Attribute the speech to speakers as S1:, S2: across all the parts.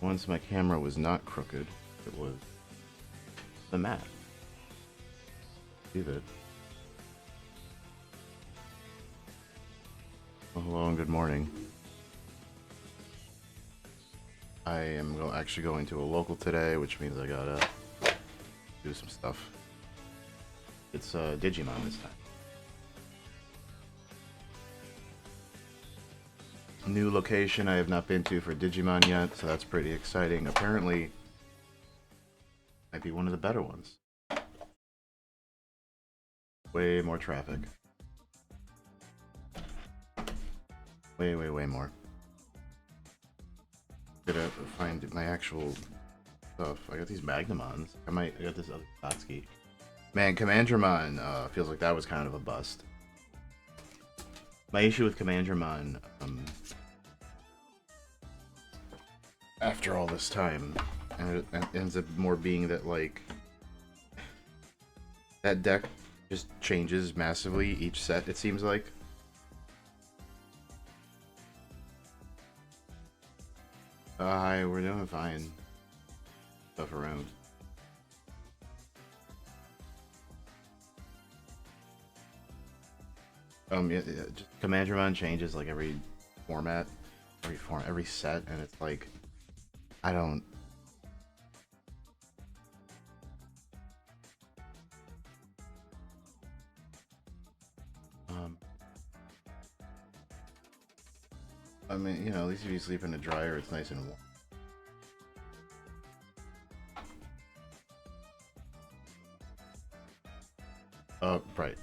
S1: Once my camera was not crooked, it was the mat. Leave it. Well, hello and good morning. I am actually going to a local today, which means I gotta do some stuff. It's Digimon this time. New location I have not been to for Digimon yet, so that's pretty exciting. Apparently, might be one of the better ones. Way more traffic. Way more. Gotta find my actual stuff. I got these Magnamons. I got this other Satsuki. Man, Commandramon feels like that was kind of a bust. My issue with Commandramon, after all this time, and it ends up more being that, like, that deck just changes massively each set, it seems like. Hi, we're doing fine. Stuff around. Yeah, just Commandramon changes like every format, every set, and it's like, I don't. I mean, you know, at least if you sleep in a dryer, it's nice and warm. Right.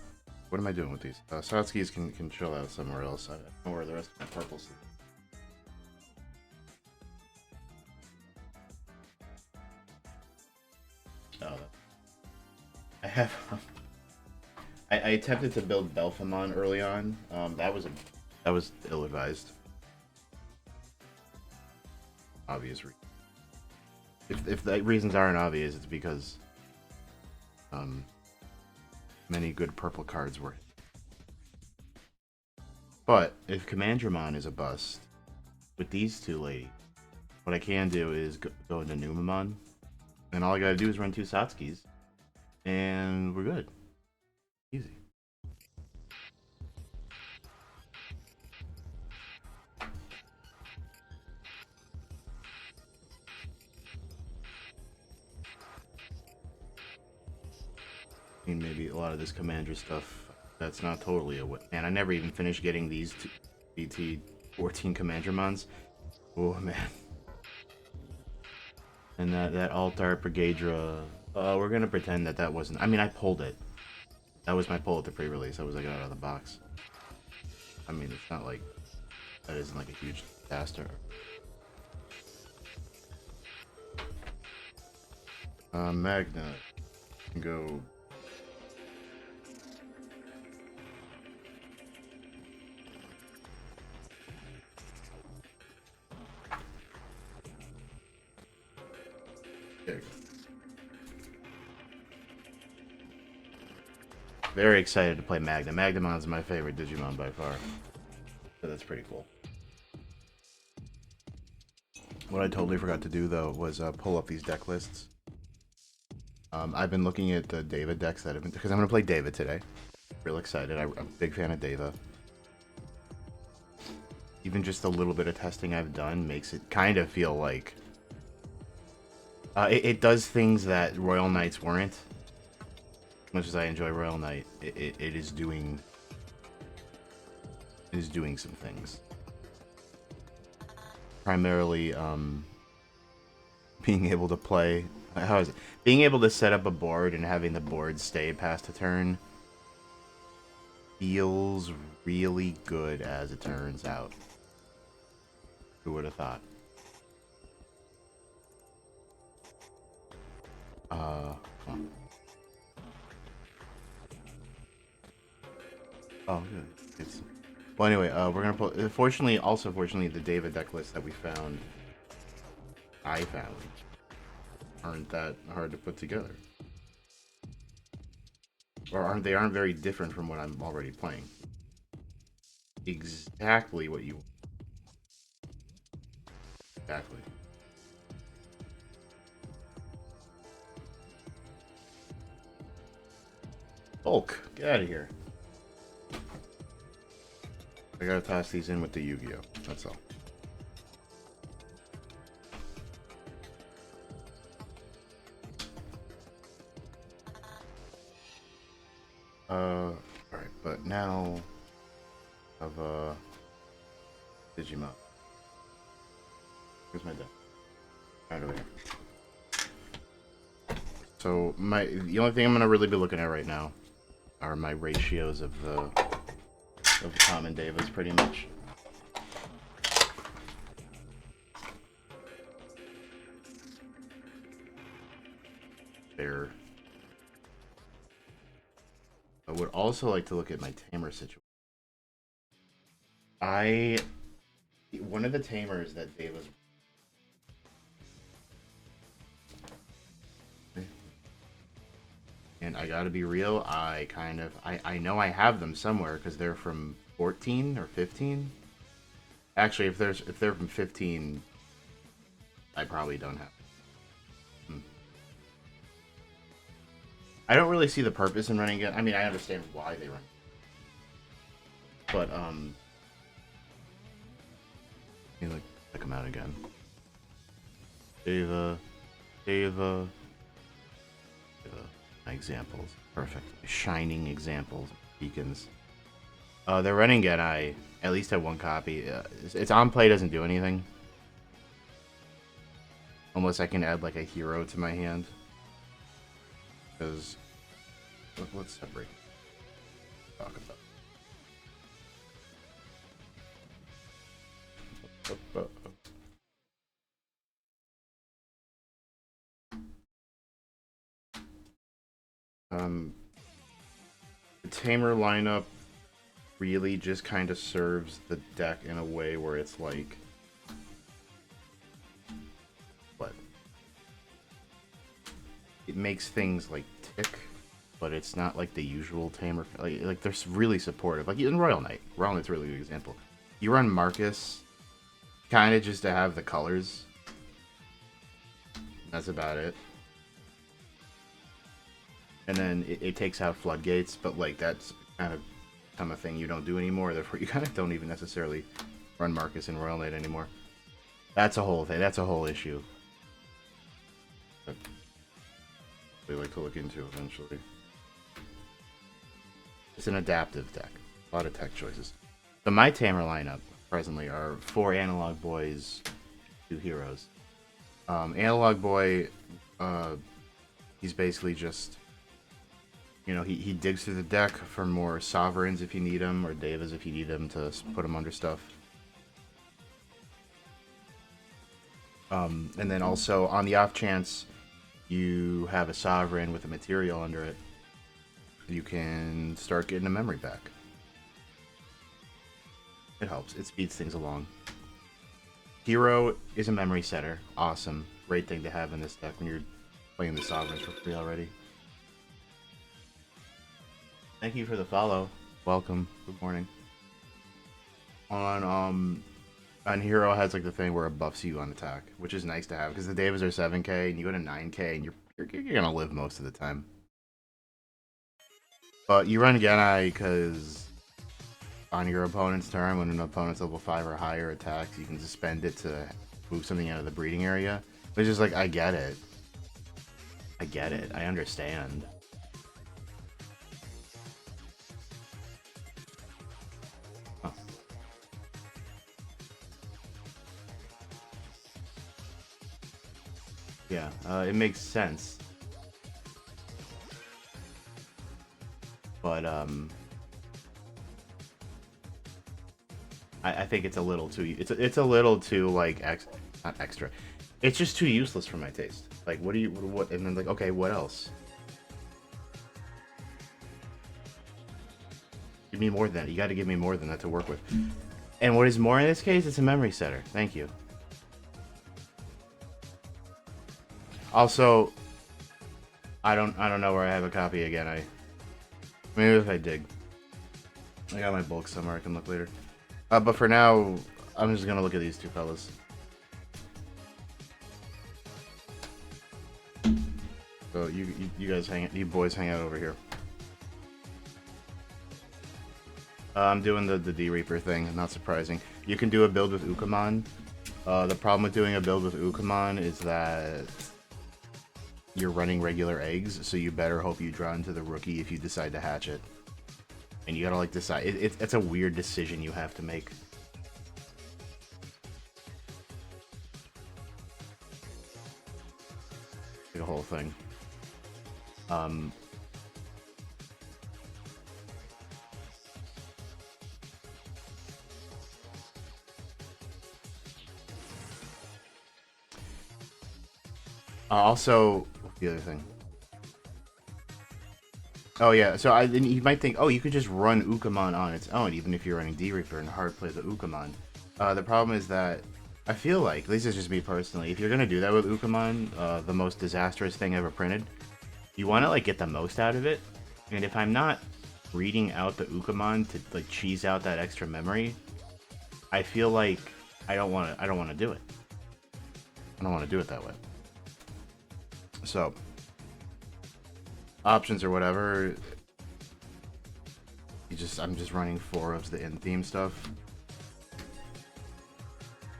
S1: What am I doing with these? Satskis can chill out somewhere else. I don't know where the rest of my purples sleep. Oh, I have. I attempted to build Belphamon early on. That was ill-advised. Obvious reason. If the reasons aren't obvious, it's because many good purple cards were. But if Commandramon is a bust, with these two ladies, what I can do is go into Numamon, and all I gotta do is run two Satskis, and we're good. Easy. I mean, maybe a lot of this Commander stuff, that's not totally a win. And I never even finished getting these two BT 14 Commandramons. Oh, man. And that Altar Brigadra, we're gonna pretend that wasn't. I mean, I pulled it. That was my pull at the pre-release. That was like out of the box. I mean, it's not like that isn't like a huge disaster. Magna can go. There you go. Very excited to play Magna. Magnamon's my favorite Digimon by far. So that's pretty cool. What I totally forgot to do, though, was pull up these deck lists. I've been looking at the Deva decks that have been... Because I'm going to play Deva today. Real excited. I'm a big fan of Deva. Even just a little bit of testing I've done makes it kind of feel like... it does things that Royal Knights weren't. As much as I enjoy Royal Knight, it is doing... It is doing some things. Primarily, being able to play... How is it? Being able to set up a board and having the board stay past a turn feels really good, as it turns out. Who would have thought? Huh. Oh, good. Well, anyway, we're gonna pull... Fortunately, the Deva deck list that I found, aren't that hard to put together. Or aren't very different from what I'm already playing. Exactly what you... Exactly. Bulk, get out of here. I gotta toss these in with the Yu-Gi-Oh! That's all. Alright, but now of Digimon. Where's my deck? Right over here. So the only thing I'm gonna really be looking at right now are my ratios of the common Devas, pretty much. There. I would also like to look at my tamer situation. One of the tamers that Deva's, and I gotta be real, I know I have them somewhere because they're from 14 or 15. Actually, if they're from 15, I probably don't have. I don't really see the purpose in running it. I mean, I understand why they run, but let me check them out again. Deva. My examples, perfect. Shining examples, beacons. They're running it. I at least have one copy. It's on play, doesn't do anything, unless I can add like a hero to my hand. Because let's separate. Talk about. The tamer lineup really just kind of serves the deck in a way where it's like, what? It makes things like tick, but it's not like the usual tamer. Like they're really supportive. Like in Royal Knight. Royal Knight's a really good example. You run Marcus, kind of just to have the colors. That's about it. And then it takes out floodgates, but like that's kind of a thing you don't do anymore. Therefore, you kind of don't even necessarily run Marcus in Royal Knight anymore. That's a whole thing. That's a whole issue. That we like to look into eventually. It's an adaptive deck. A lot of tech choices. So my tamer lineup presently are 4 Analog Boys, 2 Heroes. Analog Boy, he's basically just, you know, he digs through the deck for more Sovereigns if you need them, or Devas if you need them to put them under stuff. And then also, on the off chance you have a Sovereign with a material under it, you can start getting a memory back. It helps. It speeds things along. Hero is a memory setter. Awesome. Great thing to have in this deck when you're playing the Sovereigns for free already. Thank you for the follow. Welcome. Good morning. On Hero has like the thing where it buffs you on attack, which is nice to have because the Devas are 7k and you go to 9k and you're gonna live most of the time. But you run Genai because on your opponent's turn, when an opponent's level 5 or higher attacks, you can suspend it to move something out of the breeding area. Which is like, I get it. I get it. I understand. Huh. Yeah, it makes sense. But, I think it's a little too, it's a little too, like, not extra. It's just too useless for my taste. Like, what, and then, like, okay, what else? Give me more than that. You gotta give me more than that to work with. And what is more in this case? It's a memory setter. Thank you. Also, I don't know where I have a copy again. Maybe if I dig. I got my bulk somewhere, I can look later. But for now, I'm just gonna look at these two fellas. So you guys you boys hang out over here. I'm doing the D-Reaper thing, not surprising. You can do a build with Ukamon. The problem with doing a build with Ukamon is that you're running regular eggs, so you better hope you draw into the rookie if you decide to hatch it. And you gotta like decide. It's a weird decision you have to make. The whole thing. Also, what's the other thing? Oh yeah, so you might think, oh, you could just run Ukamon on its own, even if you're running D-Reaper and hard play the Ukamon. The problem is that I feel like, this is just me personally, if you're gonna do that with Ukamon, the most disastrous thing ever printed, you want to like get the most out of it. And if I'm not reading out the Ukamon to like cheese out that extra memory, I feel like I don't want to do it. I don't want to do it that way. So, options or whatever. I'm just running 4 of the in-theme stuff.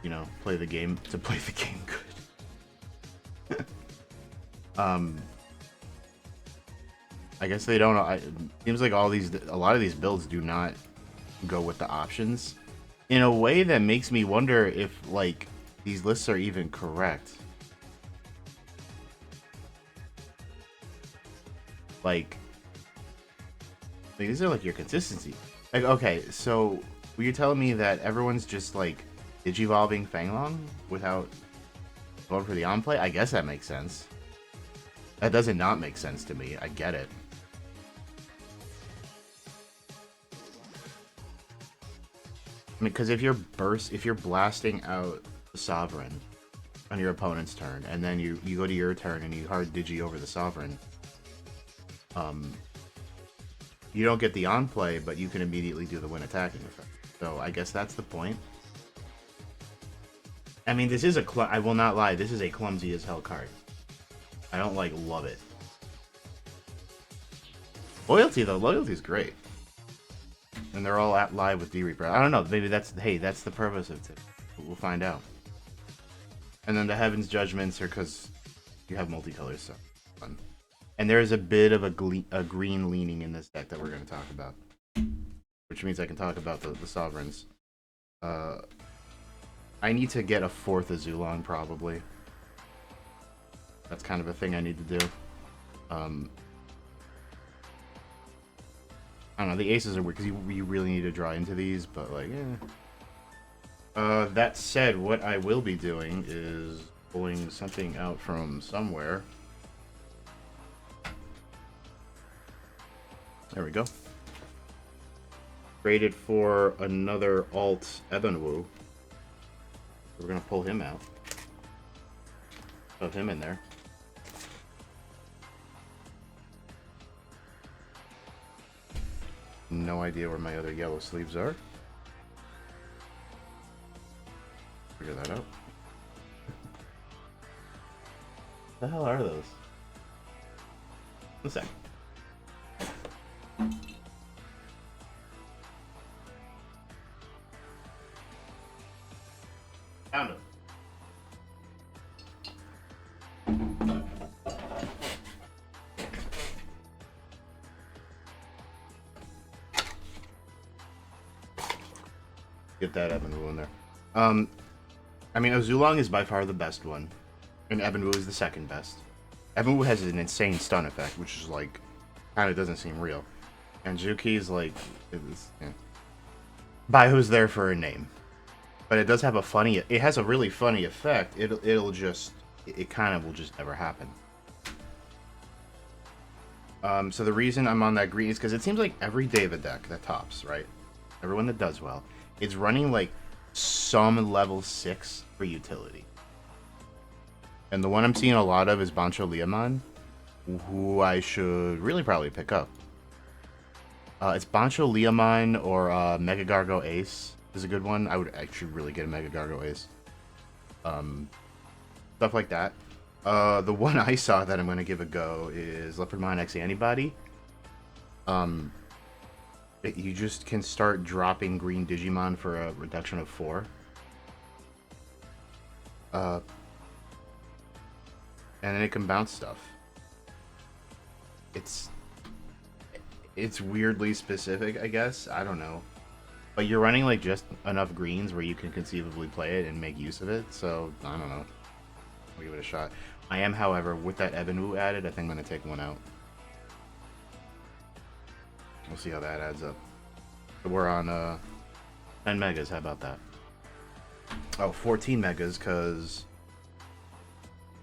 S1: You know, play the game to play the game good. I guess they don't. It seems like a lot of these builds do not go with the options in a way that makes me wonder if like these lists are even correct. Like these are like your consistency. Like, okay, so were you telling me that everyone's just like digivolving Fanglong without going for the on play? I guess that makes sense. That doesn't not make sense to me. I get it. I mean, because if you're blasting out the Sovereign on your opponent's turn, and then you go to your turn and you hard digi over the Sovereign, you don't get the on play, but you can immediately do the win attacking effect. So I guess that's the point. I mean, this is I will not lie, this is a clumsy as hell card. I don't like love it. Loyalty though, loyalty is great. And they're all at live with D-Reaper. I don't know, maybe that's the purpose of it. We'll find out. And then the Heaven's Judgments are because you have multicolors, so fun. And there is a bit of a green leaning in this deck that we're going to talk about. Which means I can talk about the Sovereigns. I need to get a 4th Azulon, probably. That's kind of a thing I need to do. I don't know, the aces are weird because you really need to draw into these, but like, that said, what I will be doing is pulling something out from somewhere. There we go. Traded for another alt Ebenwu. We're gonna pull him out. Put him in there. No idea where my other yellow sleeves are. Figure that out. What the hell are those? One sec. Found him. Get that Ebenwu in there. I mean, Azulong is by far the best one, and Ebenwu is the second best. Ebenwu has an insane stun effect, which is like, kind of doesn't seem real. And Juki's like, yeah. Baihu's there for a name, but it does have a funny. It has a really funny effect. It kind of will just never happen. So the reason I'm on that green is because it seems like every Deva deck that tops, right? Everyone that does well, it's running like some level 6 for utility. And the one I'm seeing a lot of is Bancho Liamon, who I should really probably pick up. It's Bancho Liamon or Mega Gargo Ace is a good one. I would actually really get a Mega Gargo Ace. Stuff like that. The one I saw that I'm going to give a go is Leopardmon X Antibody. You just can start dropping green Digimon for a reduction of 4. And then it can bounce stuff. It's weirdly specific, I guess. I don't know. But you're running like just enough greens where you can conceivably play it and make use of it, so I don't know. I'll give it a shot. I am, however, with that Evan added, I think I'm going to take one out. We'll see how that adds up. So we're on 10 megas, how about that? Oh, 14 megas, because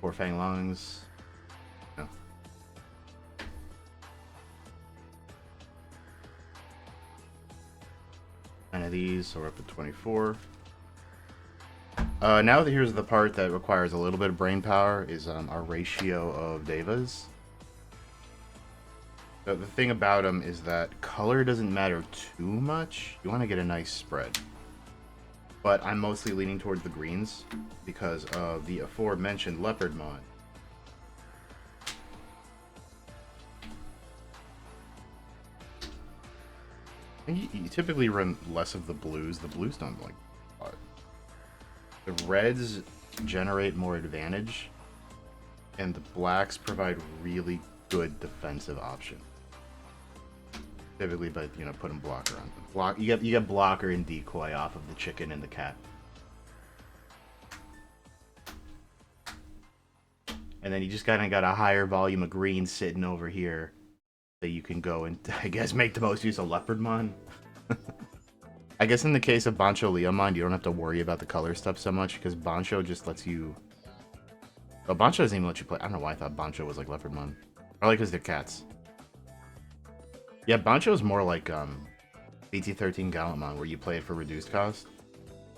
S1: 4 Fang Lungs. No. Of these, so we're up to 24. Now here's the part that requires a little bit of brain power, is our ratio of Devas. So the thing about them is that color doesn't matter too much. You want to get a nice spread. But I'm mostly leaning towards the greens because of the aforementioned Leopardmon. You typically run less of the blues. The blues don't like a lot. The reds generate more advantage, and the blacks provide really good defensive options. Typically, but you know, putting blocker on them. You get blocker and decoy off of the chicken and the cat, and then you just kind of got a higher volume of green sitting over here that you can go and I guess make the most use of Leopardmon. I guess in the case of Bancho Leomon, you don't have to worry about the color stuff so much because Bancho just lets you. Well, Bancho doesn't even let you play. I don't know why I thought Bancho was like Leopardmon. Probably because they're cats. Yeah, Bancho is more like BT13 Gallantmon, where you play it for reduced cost,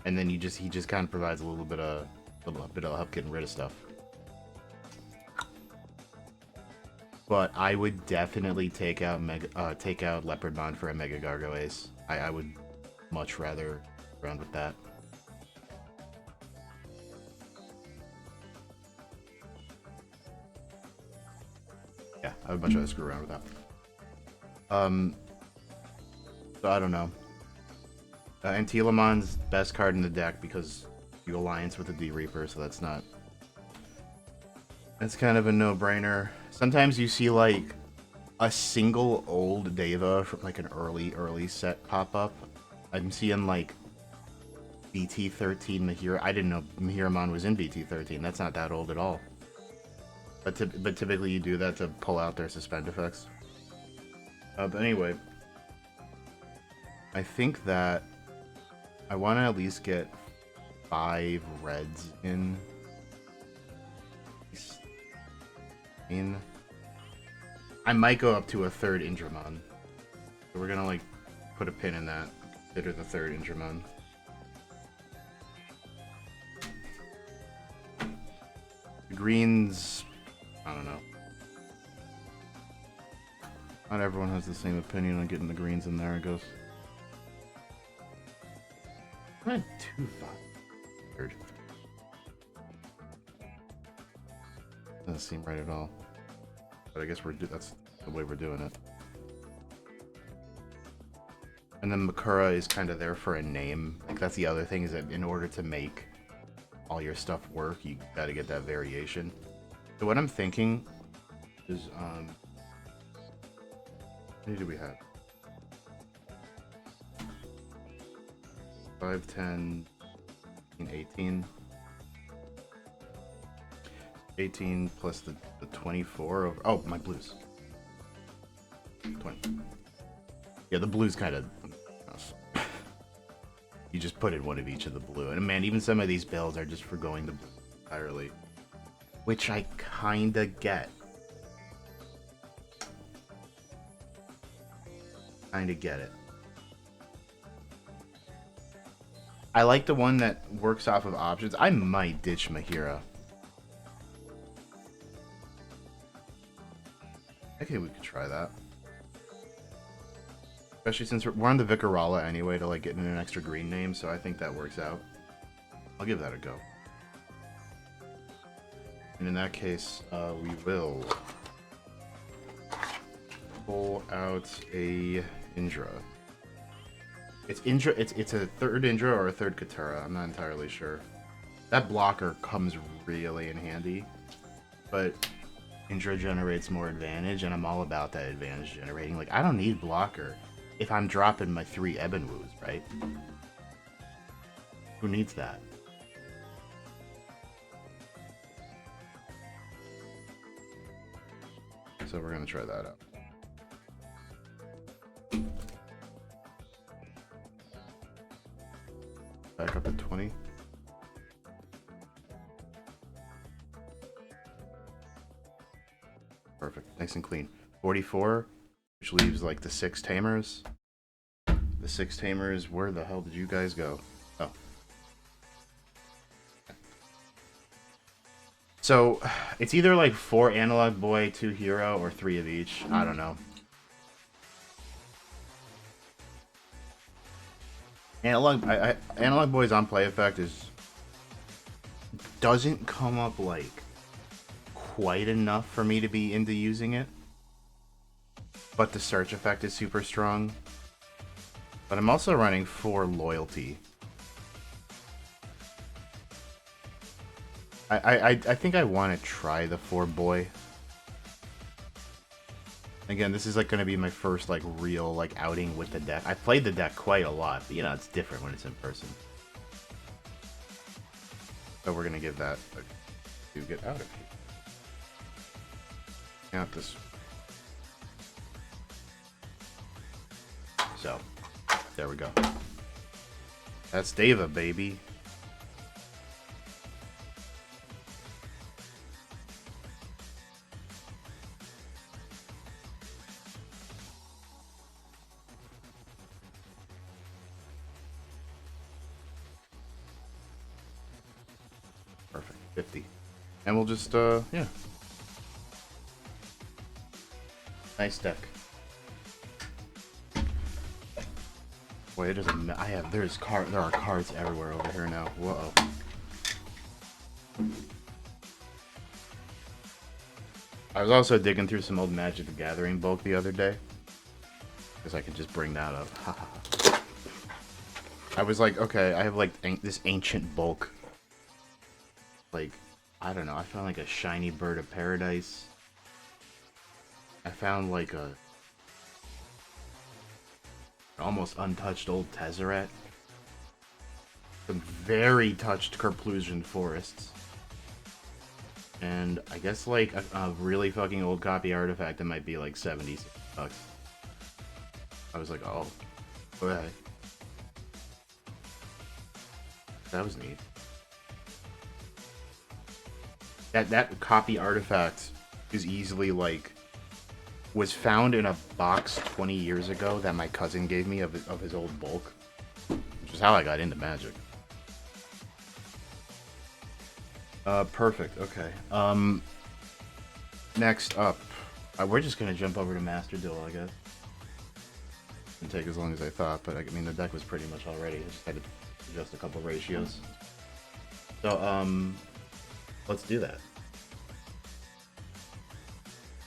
S1: and then he just kind of provides a little bit of help getting rid of stuff. But I would definitely take out Leopardmon for a Mega Gargo Ace. I would much rather run with that. Yeah, I would much rather screw around with that. So I don't know. Antilamon's best card in the deck because you alliance with the D-Reaper, so that's kind of a no-brainer. Sometimes you see like a single old Deva from like an early set pop up. I'm seeing like BT13 Mahira. I didn't know Mahiramon was in BT13. That's not that old at all. But typically you do that to pull out their suspend effects. But anyway, I think that I want to at least get 5 reds in. I might go up to a 3rd Indramon. So we're gonna like put a pin in that. Consider the 3rd Indramon. The greens, I don't know. Not everyone has the same opinion on getting the greens in there, I guess. I had 2 5. Doesn't seem right at all. But I guess that's the way we're doing it. And then Makura is kind of there for a name. Like that's the other thing, is that in order to make all your stuff work, you gotta get that variation. So what I'm thinking is, how many do we have? 5, 10, 18. 18 plus the 24 over. Oh, my blues. 20. Yeah, the blues kind of. You just put in one of each of the blue. And man, even some of these builds are just forgoing the blue entirely. Which I kinda get. Kinda get it. I like the one that works off of options. I might ditch Mahira. Okay, we could try that. Especially since we're on the Vicarala anyway to like get in an extra green name, so I think that works out. I'll give that a go. And in that case, we will pull out a Indra. It's Indra. It's a third Indra or a third Katara. I'm not entirely sure. That blocker comes really in handy, but Indra generates more advantage, and I'm all about that advantage generating. Like, I don't need blocker if I'm dropping my 3 Ebenwoos, right? Who needs that? So we're gonna try that out. Back up at 20. Perfect. Nice and clean. 44, which leaves like the 6 tamers. The 6 tamers, where the hell did you guys go? Oh. So, it's either like 4 Analog Boy, 2 Hero, or 3 of each. I don't know. Analog Boy's on play effect doesn't come up like quite enough for me to be into using it, but the search effect is super strong. But I'm also running 4 loyalty. I think I want to try the 4 boy. Again, this is like going to be my first like real like outing with the deck. I played the deck quite a lot, but you know, it's different when it's in person. So we're going to give that to get out of here. Not this. So, there we go. That's Deva, baby. Perfect. 50. And we'll just, yeah. Nice deck. Boy, it is there are cards everywhere over here now. Whoa. I was also digging through some old Magic the Gathering bulk the other day, because I can just bring that up. I was like, okay, I have like this ancient bulk. Like, I don't know, I found like a shiny Bird of Paradise. I found like a almost untouched old Tezzeret. Some very touched Kerplusian forests. And I guess like a really fucking old copy artifact that might be like 70 bucks. I was like, oh, okay. That was neat. That copy artifact is easily like was found in a box 20 years ago that my cousin gave me of his old bulk, which is how I got into Magic. Perfect. Okay. Next up, we're just gonna jump over to Master Duel, I guess. Didn't take as long as I thought, but I mean the deck was pretty much already. I just had to adjust a couple ratios. So let's do that.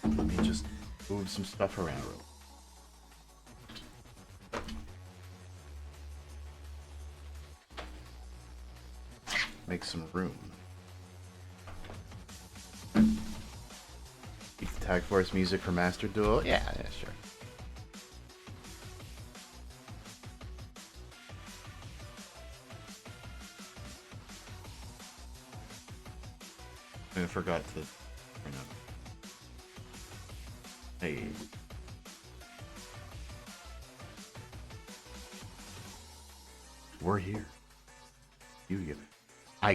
S1: Let me just move some stuff around real. Make some room. Tag Force music for Master Duel? Yeah, sure. I forgot to turn up. Hey. We're here. I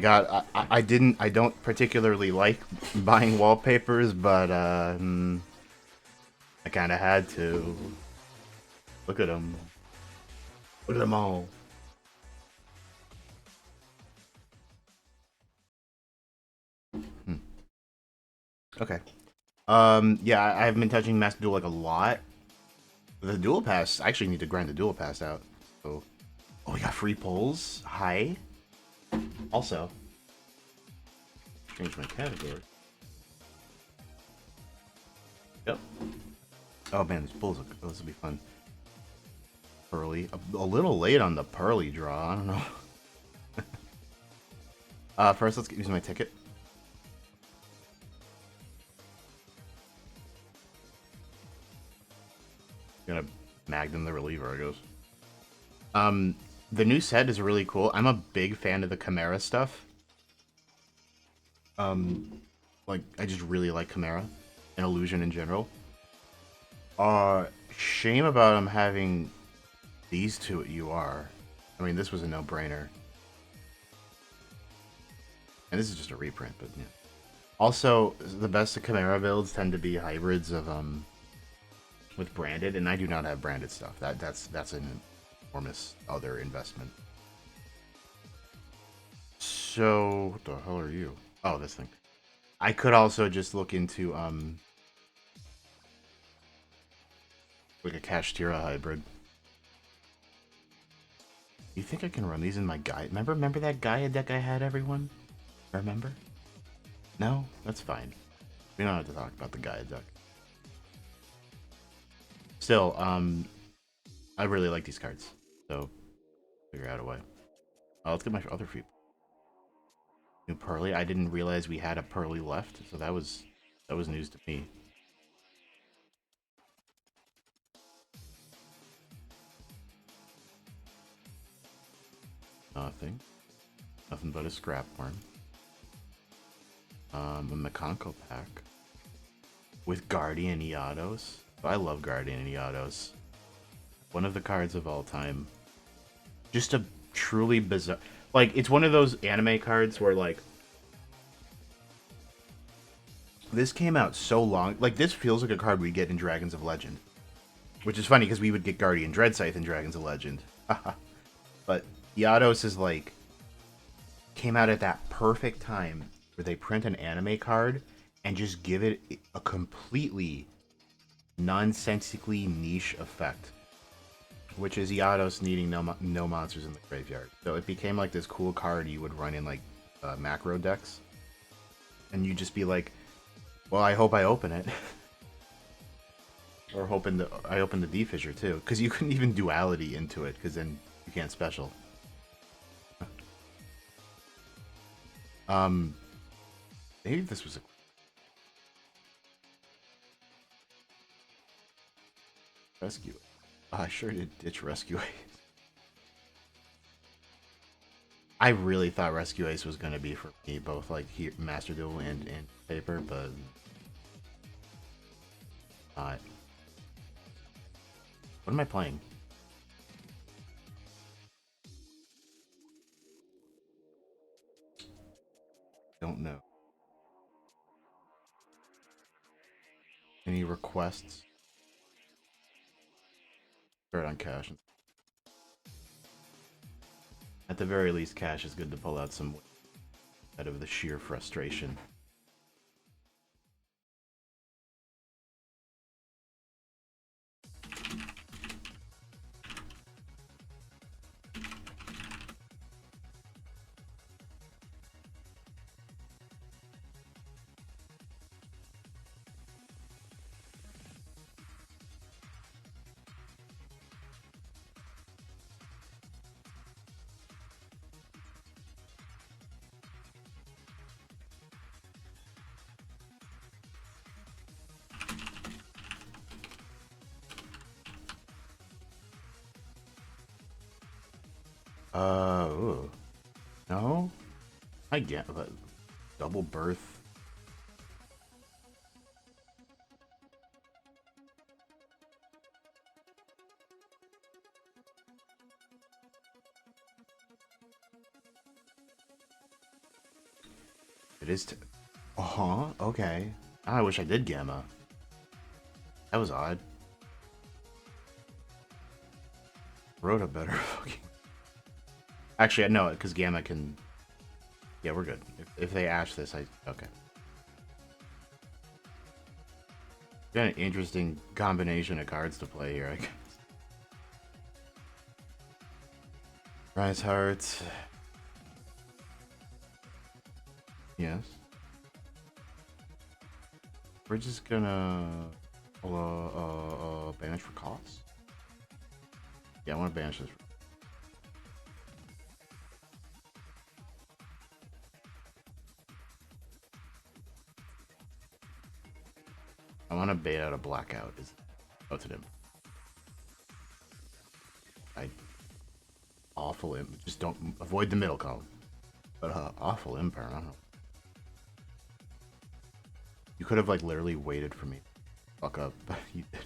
S1: don't particularly like buying wallpapers, but I kind of had to. Look at them. Look at them all. Okay. Yeah, I haven't been touching Master Duel like a lot. The Duel Pass, I actually need to grind the Duel Pass out. So, oh, we got free polls. Hi. Also, change my category. Yep. Oh man, these polls, this will be fun. Pearly. A little late on the Pearly draw. I don't know. First, let's use my ticket. Gonna Magnum the Reliever, I guess. The new set is really cool. I'm a big fan of the Chimera stuff. Like, I just really like Chimera and Illusion in general. Shame about him having these two at UR. I mean, this was a no-brainer. And this is just a reprint, but yeah. Also, the best of Chimera builds tend to be hybrids of, with branded, and I do not have branded stuff. That's an enormous other investment. So, what the hell are you? Oh, this thing. I could also just look into, like a Kashtira hybrid. You think I can run these in my guide? Remember that Gaia deck I had, everyone? Remember? No? That's fine. We don't have to talk about the Gaia deck. Still, I really like these cards. So, figure out a way. Let's get my other feet. New Pearly. I didn't realize we had a Pearly left, so that was news to me. Nothing. Nothing but a scrap worm. A Mekonko pack. With Guardian Iados. I love Guardian Iados. One of the cards of all time. Just a truly bizarre... Like, it's one of those anime cards where, like... This came out so long... Like, this feels like a card we'd get in Dragons of Legend. Which is funny, because we would get Guardian Dreadscythe in Dragons of Legend. But Iados is, like... Came out at that perfect time where they print an anime card and just give it a completely nonsensically niche effect, which is Iados needing no monsters in the graveyard. So it became like this cool card you would run in like macro decks, and you'd just be like, well, I hope I open it. Or I open the D-Fissure too, because you couldn't even duality into it, because then you can't special. Maybe this was a... Rescue. I sure did ditch Rescue Ace. I really thought Rescue Ace was going to be for me, both like here, Master Duel and paper, but... What am I playing? Don't know. Any requests? Start on Cash. At the very least, Cash is good to pull out some out of the sheer frustration. Ooh. No? I get that. Double Birth. It is okay. I wish I did Gamma. That was odd. Wrote a better fucking... Actually, no, because Gamma can... Yeah, we're good. If they ash this, okay. Got an interesting combination of cards to play here, I guess. Rise Heart. Yes. We're just gonna banish for cost. Yeah, I want to banish this. I want to bait out a blackout. Is oh, to him. I awful imp. Just don't avoid the middle column. But awful imper. I don't know. You could have like literally waited for me. Fuck up, but you did.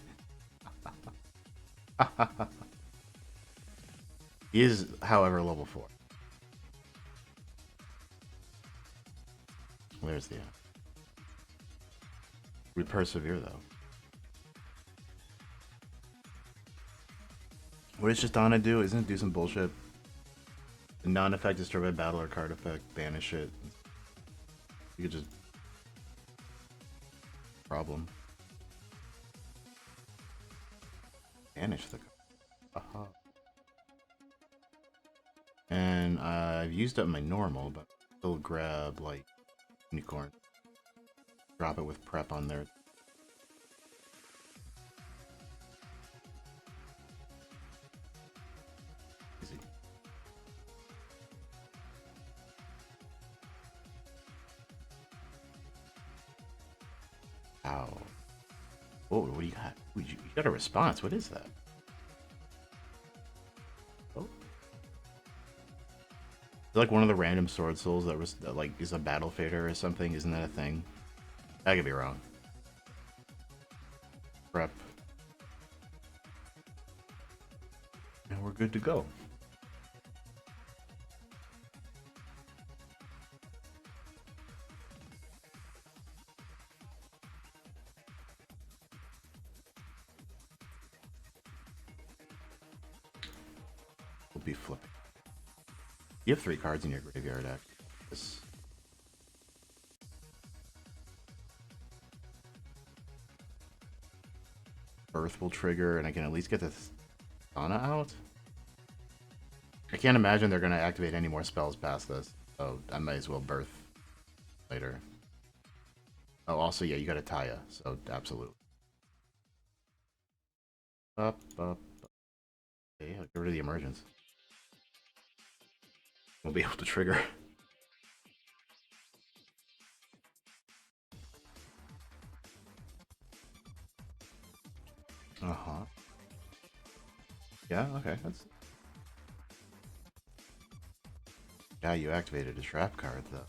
S1: He is, however, level 4. There's the end. We persevere though. What does Shitana do? Isn't it do some bullshit? Non-effect destroy by battle or card effect, banish it. You could just problem. Banish the card. Aha. And I've used up my normal, but still grab like unicorn. Drop it with prep on there. Easy. Ow. Oh, what do you got? Ooh, you got a response. What is that? Oh. Is it like one of the random sword souls that like is a battle fader or something? Isn't that a thing? I could be wrong. Prep. And we're good to go. We'll be flipping. You have 3 cards in your graveyard, actually. This... Birth will trigger, and I can at least get the Sana out. I can't imagine they're going to activate any more spells past this, so I might as well birth later. Oh, also, yeah, you got a Taya, so absolutely. Up. Okay, I'll get rid of the emergence. We'll be able to trigger. Uh-huh. Yeah, okay, that's... Yeah, you activated a trap card, though.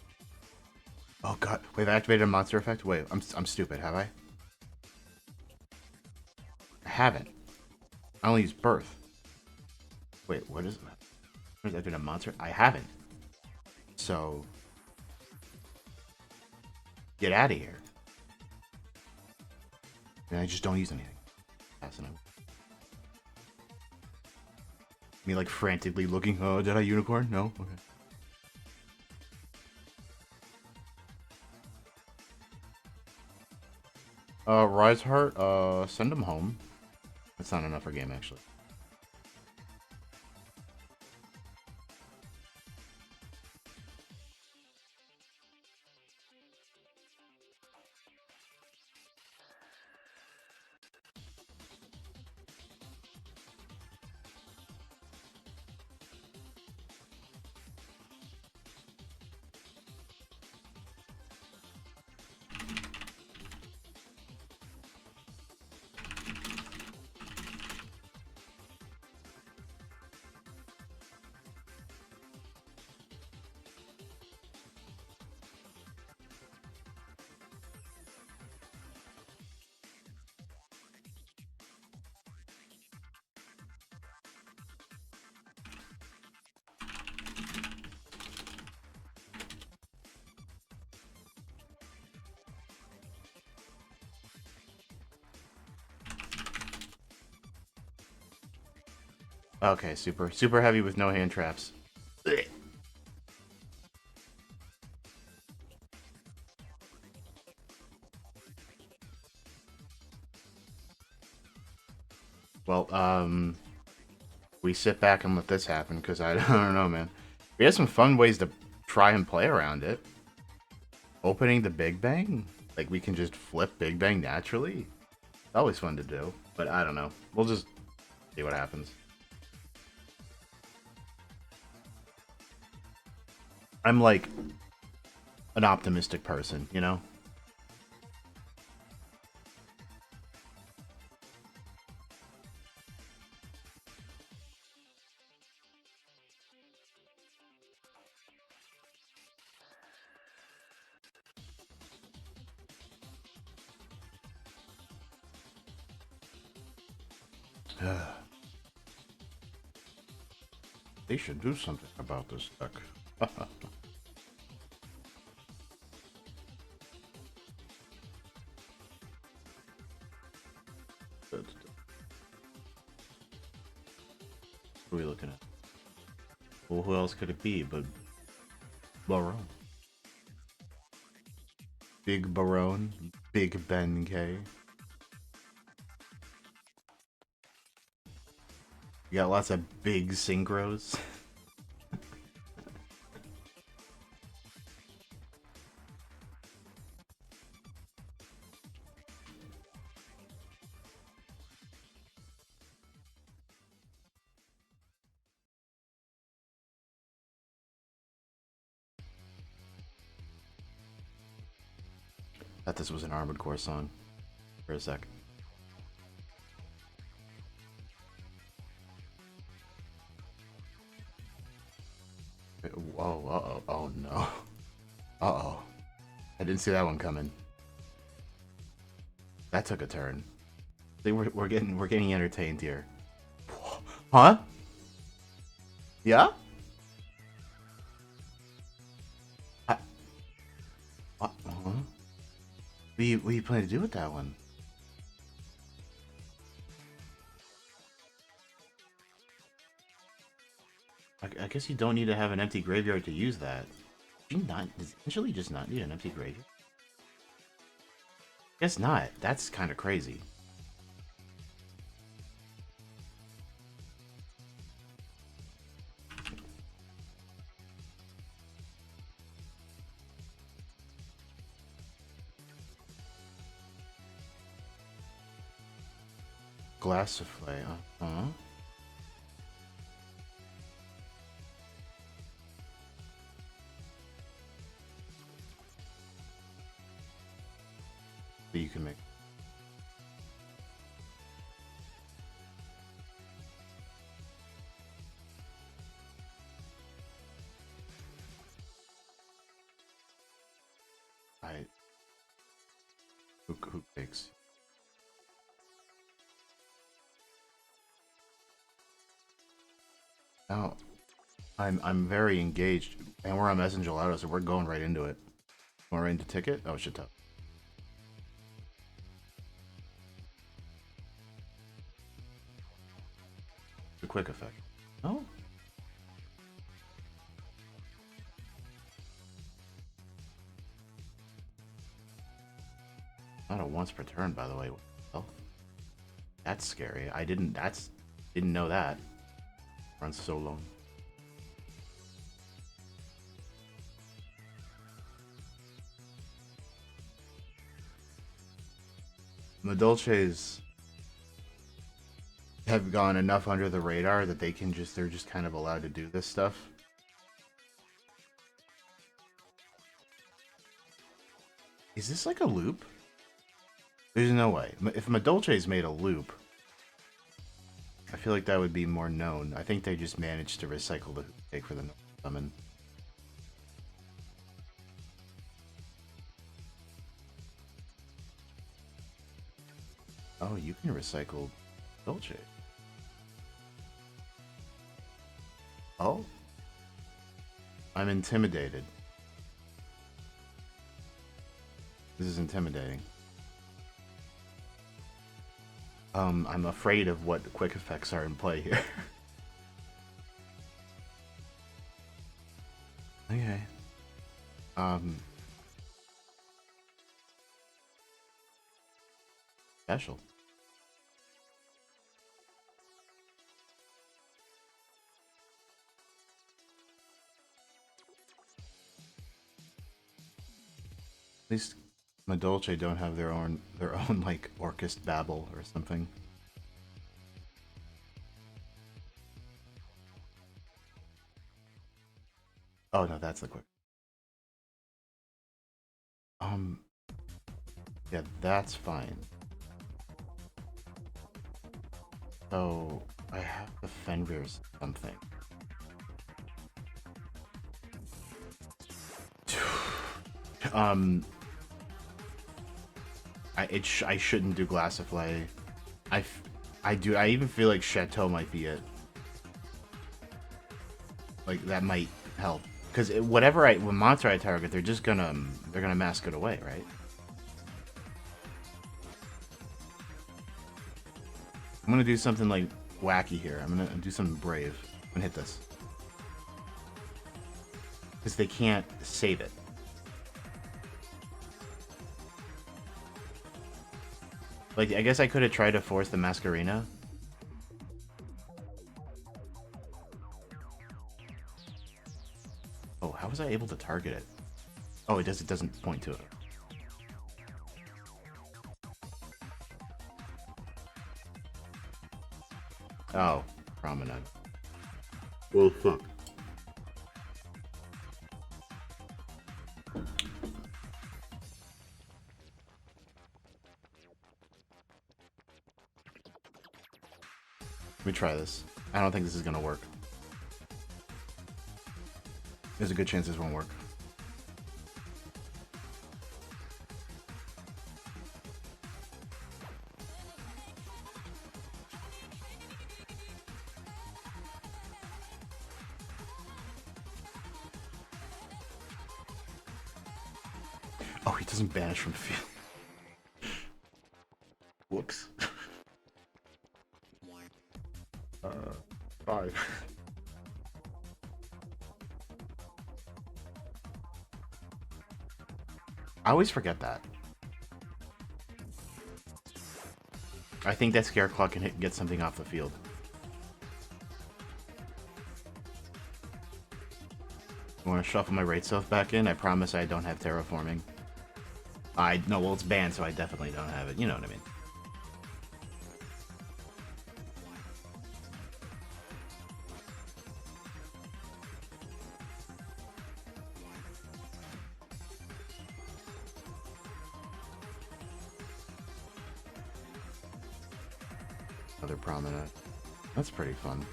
S1: Oh god, wait, I activated a monster effect? Wait, I'm stupid, have I? I haven't. I only used birth. Wait, what is that? What is that doing a monster? I haven't. So... Get out of here. And I just don't use anything. Passing out. Me like frantically looking, oh, did I unicorn? No? Okay. Rise Heart, send him home. That's not enough for game, actually. Okay, super heavy with no hand traps. Ugh. Well, we sit back and let this happen, because I don't know, man. We have some fun ways to try and play around it. Opening the Big Bang? Like, we can just flip Big Bang naturally? Always fun to do, but I don't know. We'll just see what happens. I'm like an optimistic person, you know? They should do something about this deck. What are we looking at? Well, who else could it be but Barone? Big Barone? Big Ben K? You got lots of big synchros? Thought this was an Armored Core song for a sec. Whoa, uh-oh, oh no. Uh-oh. I didn't see that one coming. That took a turn. See, we're getting entertained here. Huh? Yeah? What? Huh? What do you plan to do with that one? I guess you don't need to have an empty graveyard to use that. Does Angeli just not need an empty graveyard? Guess not. That's kind of crazy. Glass souffle, huh? That you can make. I. Who picks? Now, I'm very engaged, and we're on Messenger Auto, so we're going right into it. Going right into ticket. Oh shit! The quick effect. Oh. Not a once per turn, by the way. Oh, that's scary. Didn't know that. Runs so long. Madolches have gone enough under the radar that they're just kind of allowed to do this stuff. Is this like a loop? There's no way. If Madolche's made a loop, I feel like that would be more known. I think they just managed to recycle the take for the summon. Oh, you can recycle Dolce. Oh. I'm intimidated. This is intimidating. I'm afraid of what quick effects are in play here. Okay. Special. At least Madolche don't have their own like Orchest Babel or something. Oh no, that's the quick. Yeah, that's fine. So I have the Fenrir's something. I shouldn't do Glassify. I even feel like Chateau might be it. Like that might help because when monster I target, they're gonna mask it away, right? I'm gonna do something like wacky here. I'm gonna do something brave and hit this because they can't save it. Like, I guess I could have tried to force the Masquerena. Oh, how was I able to target it? Oh, it doesn't point to it. Oh, promenade. Well, fuck. Let me try this. I don't think this is gonna work. There's a good chance this won't work. Oh, he doesn't banish from the field. Whoops. 5. I always forget that. I think that Scareclaw can get something off the field. I want to shuffle my right self back in. I promise I don't have terraforming. No, well, it's banned, so I definitely don't have it. You know what I mean. Another prominent. That's pretty fun.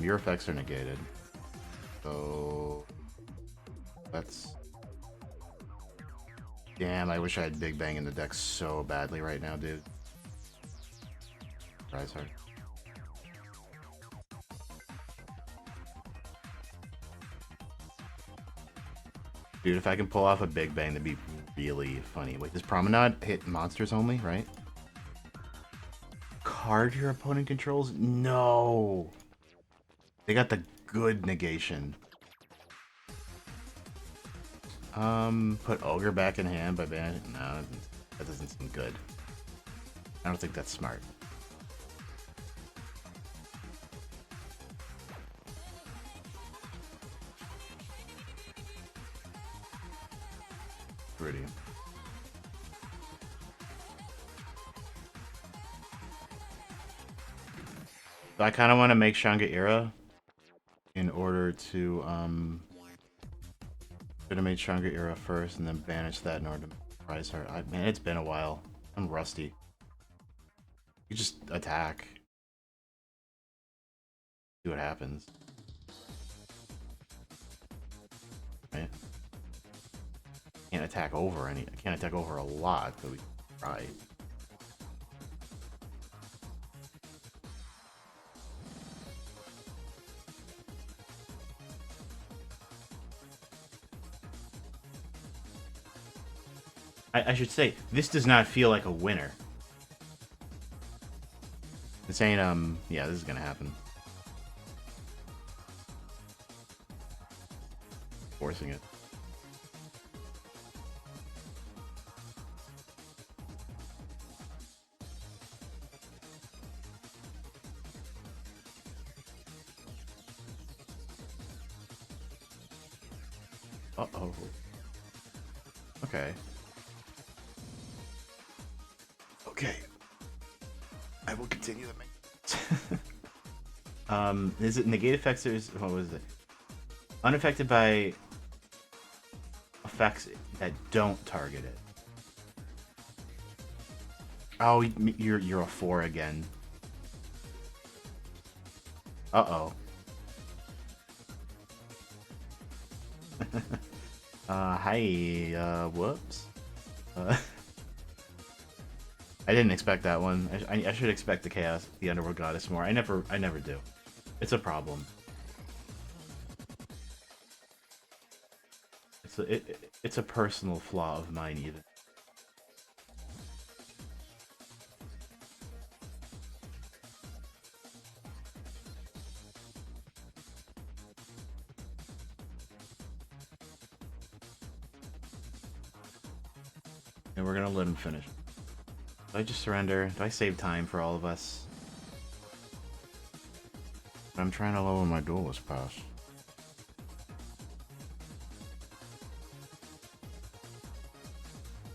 S1: Your effects are negated. So that's... Damn, I wish I had Big Bang in the deck so badly right now, dude. Rise hard. Dude, if I can pull off a Big Bang, that'd be really funny. Wait, does Promenade hit monsters only, right? Card your opponent controls? No! They got the good negation. Put Ogre back in hand by banning. No, that doesn't seem good. I don't think that's smart. Pretty. So I kind of want to make Shanga-Ira in order to, should have made Shanga-Ira first and then banish that in order to prize her. Man, it's been a while. I'm rusty. You just attack. See what happens. Right? Can't attack over I can't attack over a lot, but we can try. I should say, this does not feel like a winner. This ain't, yeah, this is gonna happen. Forcing it. Uh-oh. Okay. Okay. I will continue the is it negate effects or what was it? Unaffected by effects that don't target it. Oh, you're a 4 again. Uh-oh. Hi, whoops. I didn't expect that one. I should expect the Chaos, the Underworld Goddess more. I never do. It's a problem. It's a personal flaw of mine, even. And we're gonna let him finish. Do I just surrender? Do I save time for all of us? I'm trying to lower my duelist pass.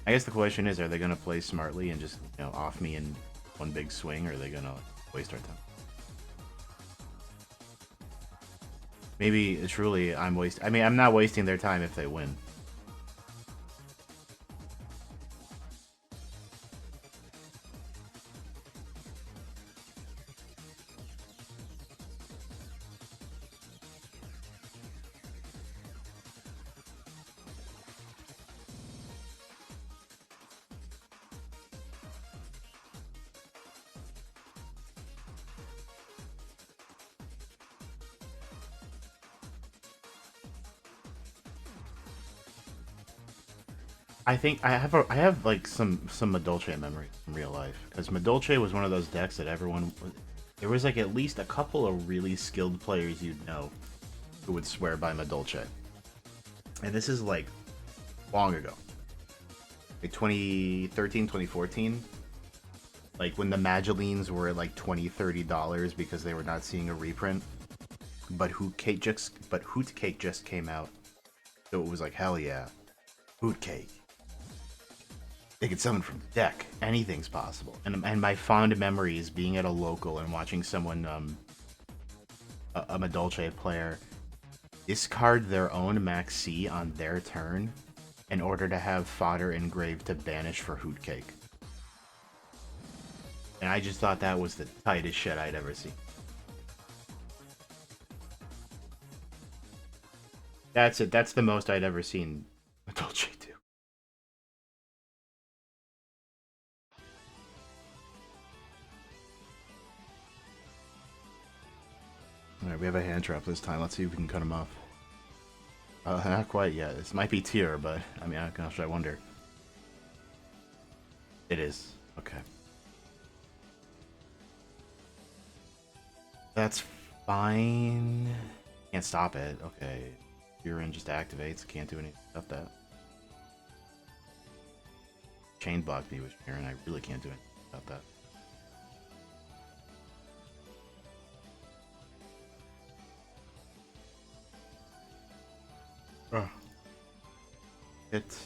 S1: I guess the question is, are they gonna play smartly and just, you know, off me in one big swing, or are they gonna waste our time? Maybe truly I mean, I'm not wasting their time if they win. I think I have like some Madolche memories from real life, because Madolche was one of those decks that everyone, there was like at least a couple of really skilled players you'd know who would swear by Madolche. And this is like long ago. Like 2013, 2014. Like when the Magellines were at like $20-$30 because they were not seeing a reprint. But Hootcake just came out. So it was like, hell yeah. Hootcake. They could summon from deck. Anything's possible. And my fond memories being at a local and watching someone, a Madolche player, discard their own Max C on their turn in order to have fodder engraved to banish for Hootcake. And I just thought that was the tightest shit I'd ever seen. That's it. That's the most I'd ever seen Madolche do. Alright, we have a hand trap this time. Let's see if we can cut him off. Not quite yet. This might be tier, but I mean, gosh, I wonder. It is. Okay. That's fine. Can't stop it. Okay. Urine just activates. Can't do anything about that. Chain blocked me with Urine. I really can't do anything about that. Oh. It.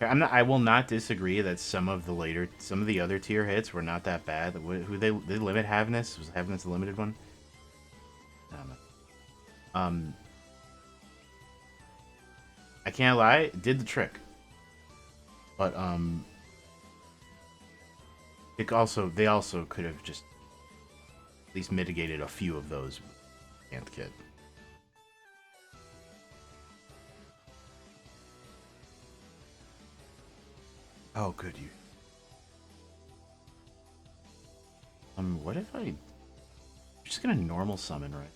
S1: I will not disagree that some of the other tier hits were not that bad. Who they limit Havness? Was Havness the limited one? I don't know. I can't lie, it did the trick. But they also could have just at least mitigated a few of those Nth kit. Oh, good. You. What if I'm just gonna normal summon, right?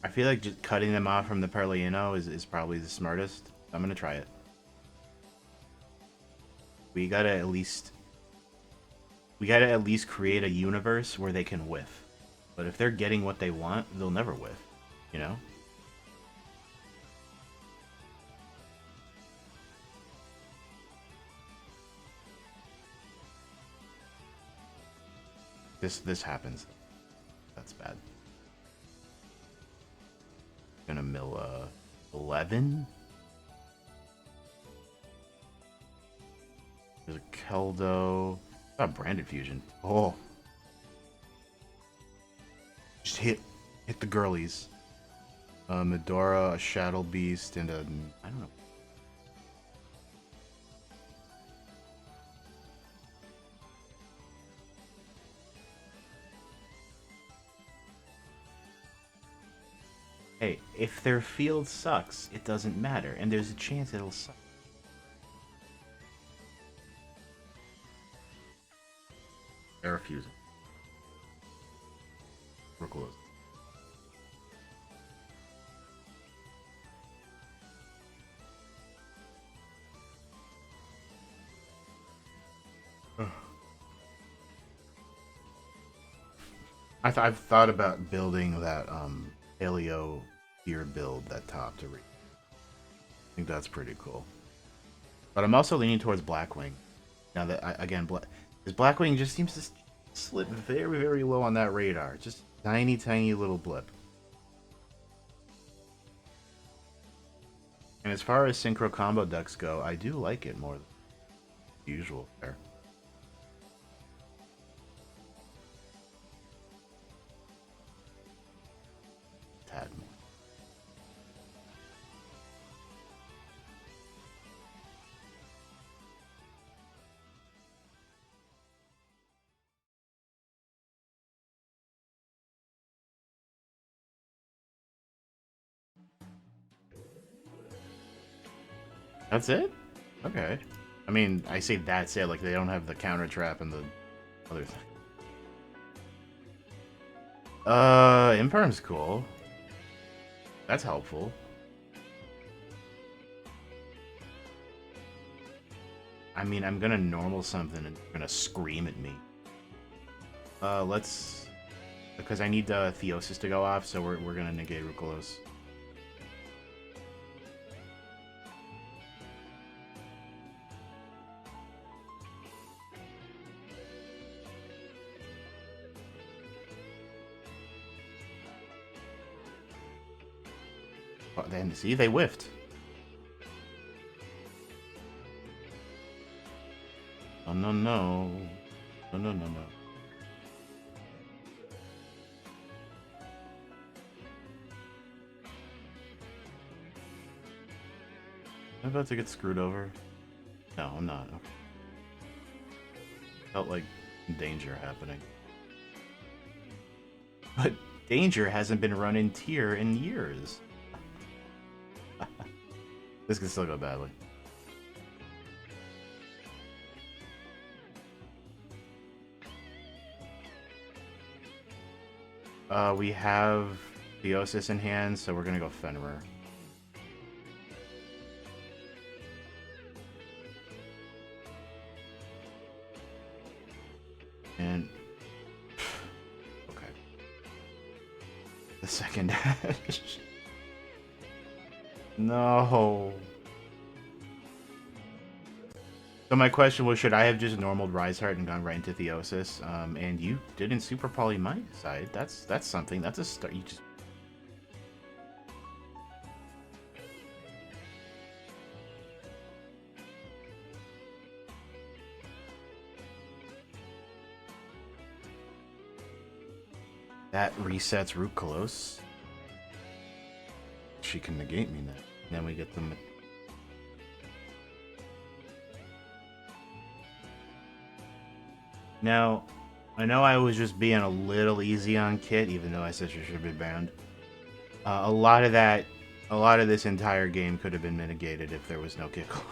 S1: I feel like just cutting them off from the Perlino is probably the smartest. I'm gonna try it. We gotta at least create a universe where they can whiff. But if they're getting what they want, they'll never whiff, you know? This happens. That's bad. Gonna mill 11. There's a Keldo. Ah, branded fusion. Oh, just hit the girlies. Medora, a Shadow Beast, and a I don't know. Hey, if their field sucks, it doesn't matter, and there's a chance it'll suck. Air fusing. We're close. I've thought about building that paleo gear build, that top to read. I think that's pretty cool. But I'm also leaning towards Blackwing. Now that again, because Blackwing just seems to slip very, very low on that radar. Just tiny, tiny little blip. And as far as synchro combo decks go, I do like it more than usual there. Tad more. That's it? Okay. I mean, I say that's it, like they don't have the counter trap and the other thing. Imperm's cool. That's helpful. I mean, I'm gonna normal something and you're gonna scream at me. Let's... Because I need Theosis to go off, so we're gonna negate Rukolos. Oh, then, see, they whiffed. Oh, no, no. No, no, no, no. I'm about to get screwed over. No, I'm not. Okay. Felt like danger happening. But danger hasn't been run in tier in years. This can still go badly. We have Theosis in hand, so we're gonna go Fenrir. And... okay. The second dash. No. So my question was, should I have just normaled Riseheart and gone right into Theosis? And you didn't super poly my side. That's something. That's a start. You just... That resets Root Colosse. She can negate me now. Then we get the... Now, I know I was just being a little easy on Kit, even though I said she should be banned. A lot of this entire game could have been mitigated if there was no kickoff.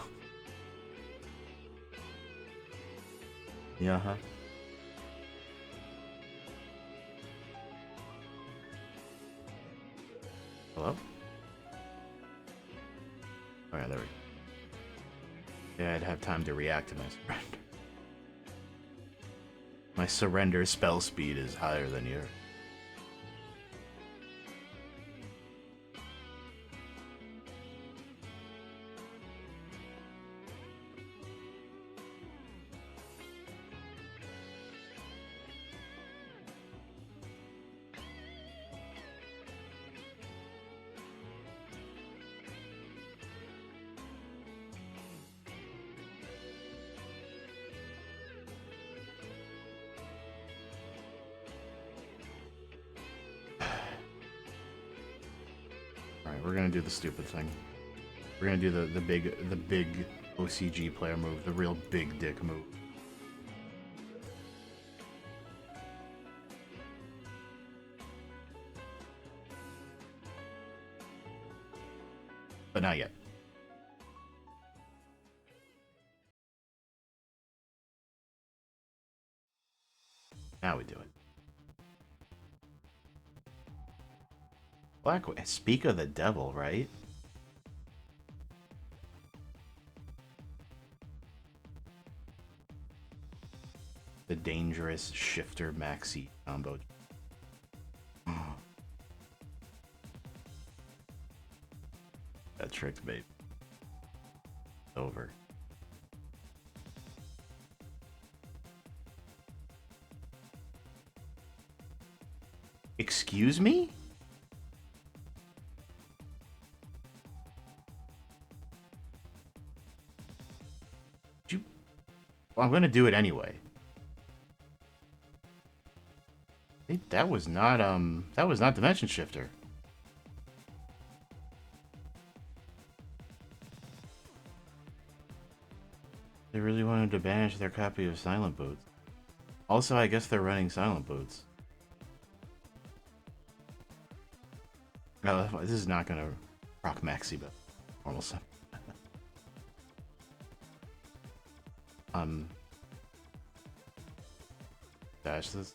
S1: Yeah, huh? Hello? Alright, there we go. Yeah, I'd have time to react to my surrender. My surrender spell speed is higher than yours. Alright, we're gonna do the stupid thing. We're gonna do the big OCG player move, the real big dick move. But not yet. Now we do it. Black. Speak of the devil, right? The dangerous shifter maxi combo. That tricked me. Over. Excuse me? Well, I'm gonna do it anyway. That was not Dimension Shifter. They really wanted to banish their copy of Silent Boots. Also, I guess they're running Silent Boots. No, this is not gonna rock Maxi, but normal stuff. Dash this.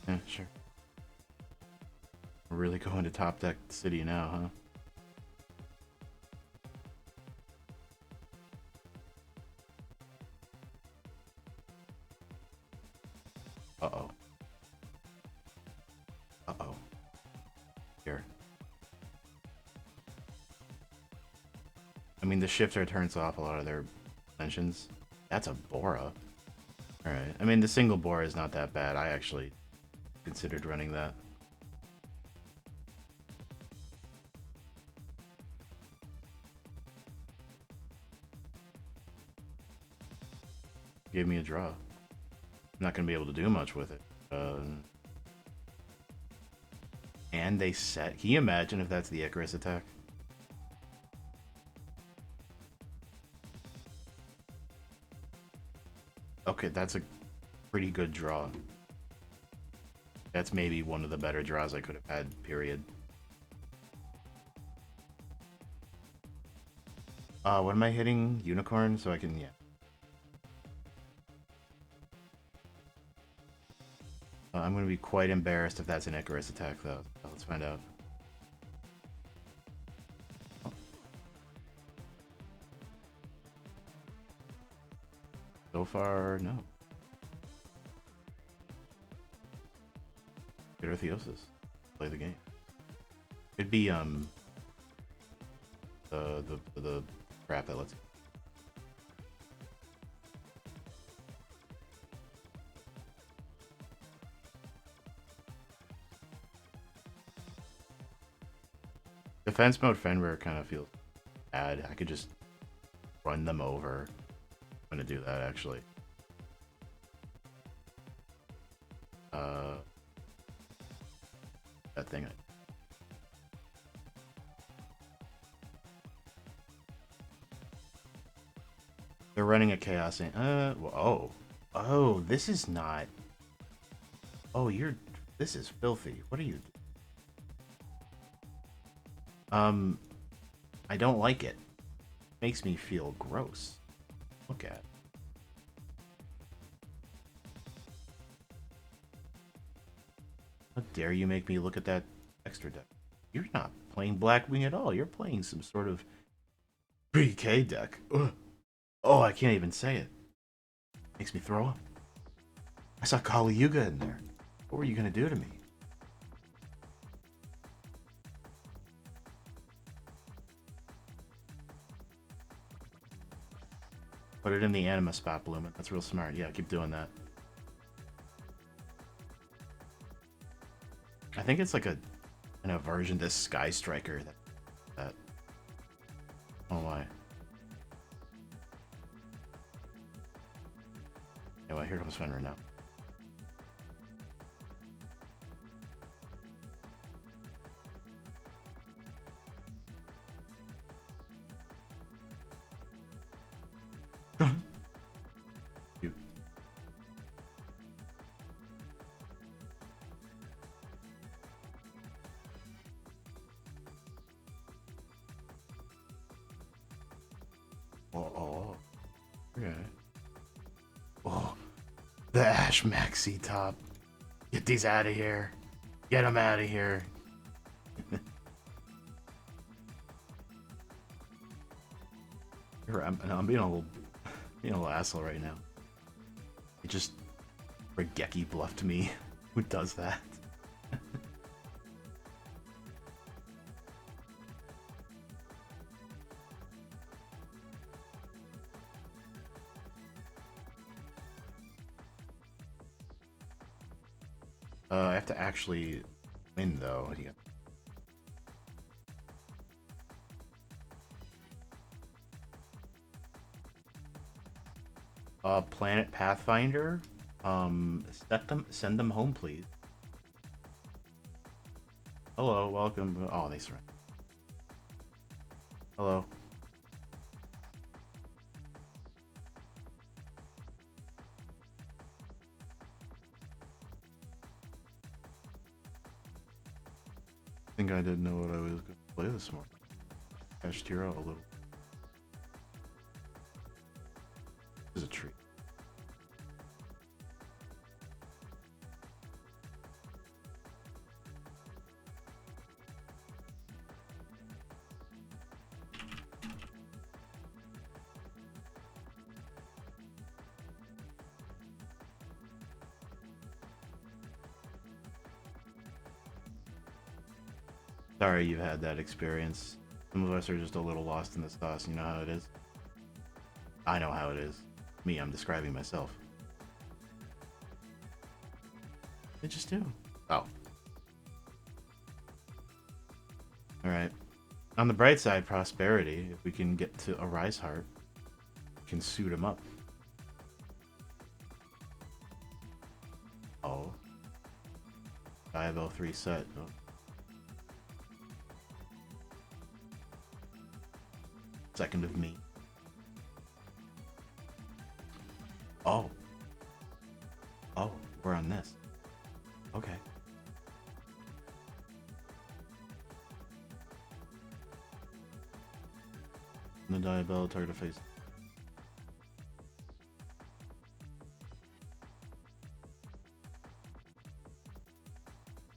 S1: Yeah, sure. We're really going to top deck city now, huh? Uh-oh. Uh-oh. Here. I mean, the shifter turns off a lot of their mentions. That's a Bora. Alright. I mean, the single Bora is not that bad. I actually considered running that. Gave me a draw. I'm not going to be able to do much with it. And they set... Can you imagine if that's the Icarus attack? Okay, that's a pretty good draw. That's maybe one of the better draws I could have had, period. What am I hitting? Unicorn? So I can, yeah. I'm going to be quite embarrassed if that's an Icarus attack, though. Let's find out. Oh. So far, no. Good Theosis. Play the game. It'd be, the crap that lets... Defense mode Fenrir kind of feels bad. I could just run them over. I'm gonna do that actually. That thing. They're running a chaos. Oh, this is not. Oh, this is filthy. What are you? I don't like it. Makes me feel gross. Look at. How dare you make me look at that extra deck? You're not playing Blackwing at all. You're playing some sort of PK deck. Ugh. Oh, I can't even say it. Makes me throw up. I saw Kali Yuga in there. What were you gonna do to me? Put it in the anima spot, Bloomin'. That's real smart. Yeah, keep doing that. I think it's like an aversion to Sky Striker. That. Oh, why? Anyway, here comes Fenrir now. Shoot. Oh, okay. Oh, the Ash Maxi top. Get these out of here. Get them out of here. I'm being a little asshole right now. It just Regeki bluffed me. Who does that? I have to actually win though. Yeah. Planet Pathfinder. Send them home, please. Hello, welcome. Oh, they surrender. Hello. I think I didn't know what I was going to play this morning. Kashtira a little. This is a treat. Sorry you had that experience. Some of us are just a little lost in the sauce, you know how it is? I know how it is. Me, I'm describing myself. They just do. Oh. Alright. On the bright side, prosperity. If we can get to a Rise Heart, we can suit him up. Oh. L3 set. Oh. Second of me. Oh. Oh, we're on this. Okay. The Diabell target face.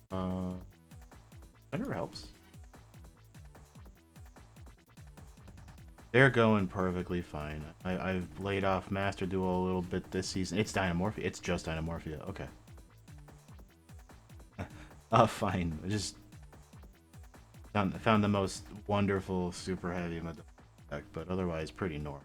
S1: That never helps. They're going perfectly fine. I've laid off Master Duel a little bit this season. It's Dynamorphia. It's just Dynamorphia. Okay. Fine. I just found the most wonderful super heavy in the deck, but otherwise pretty normal.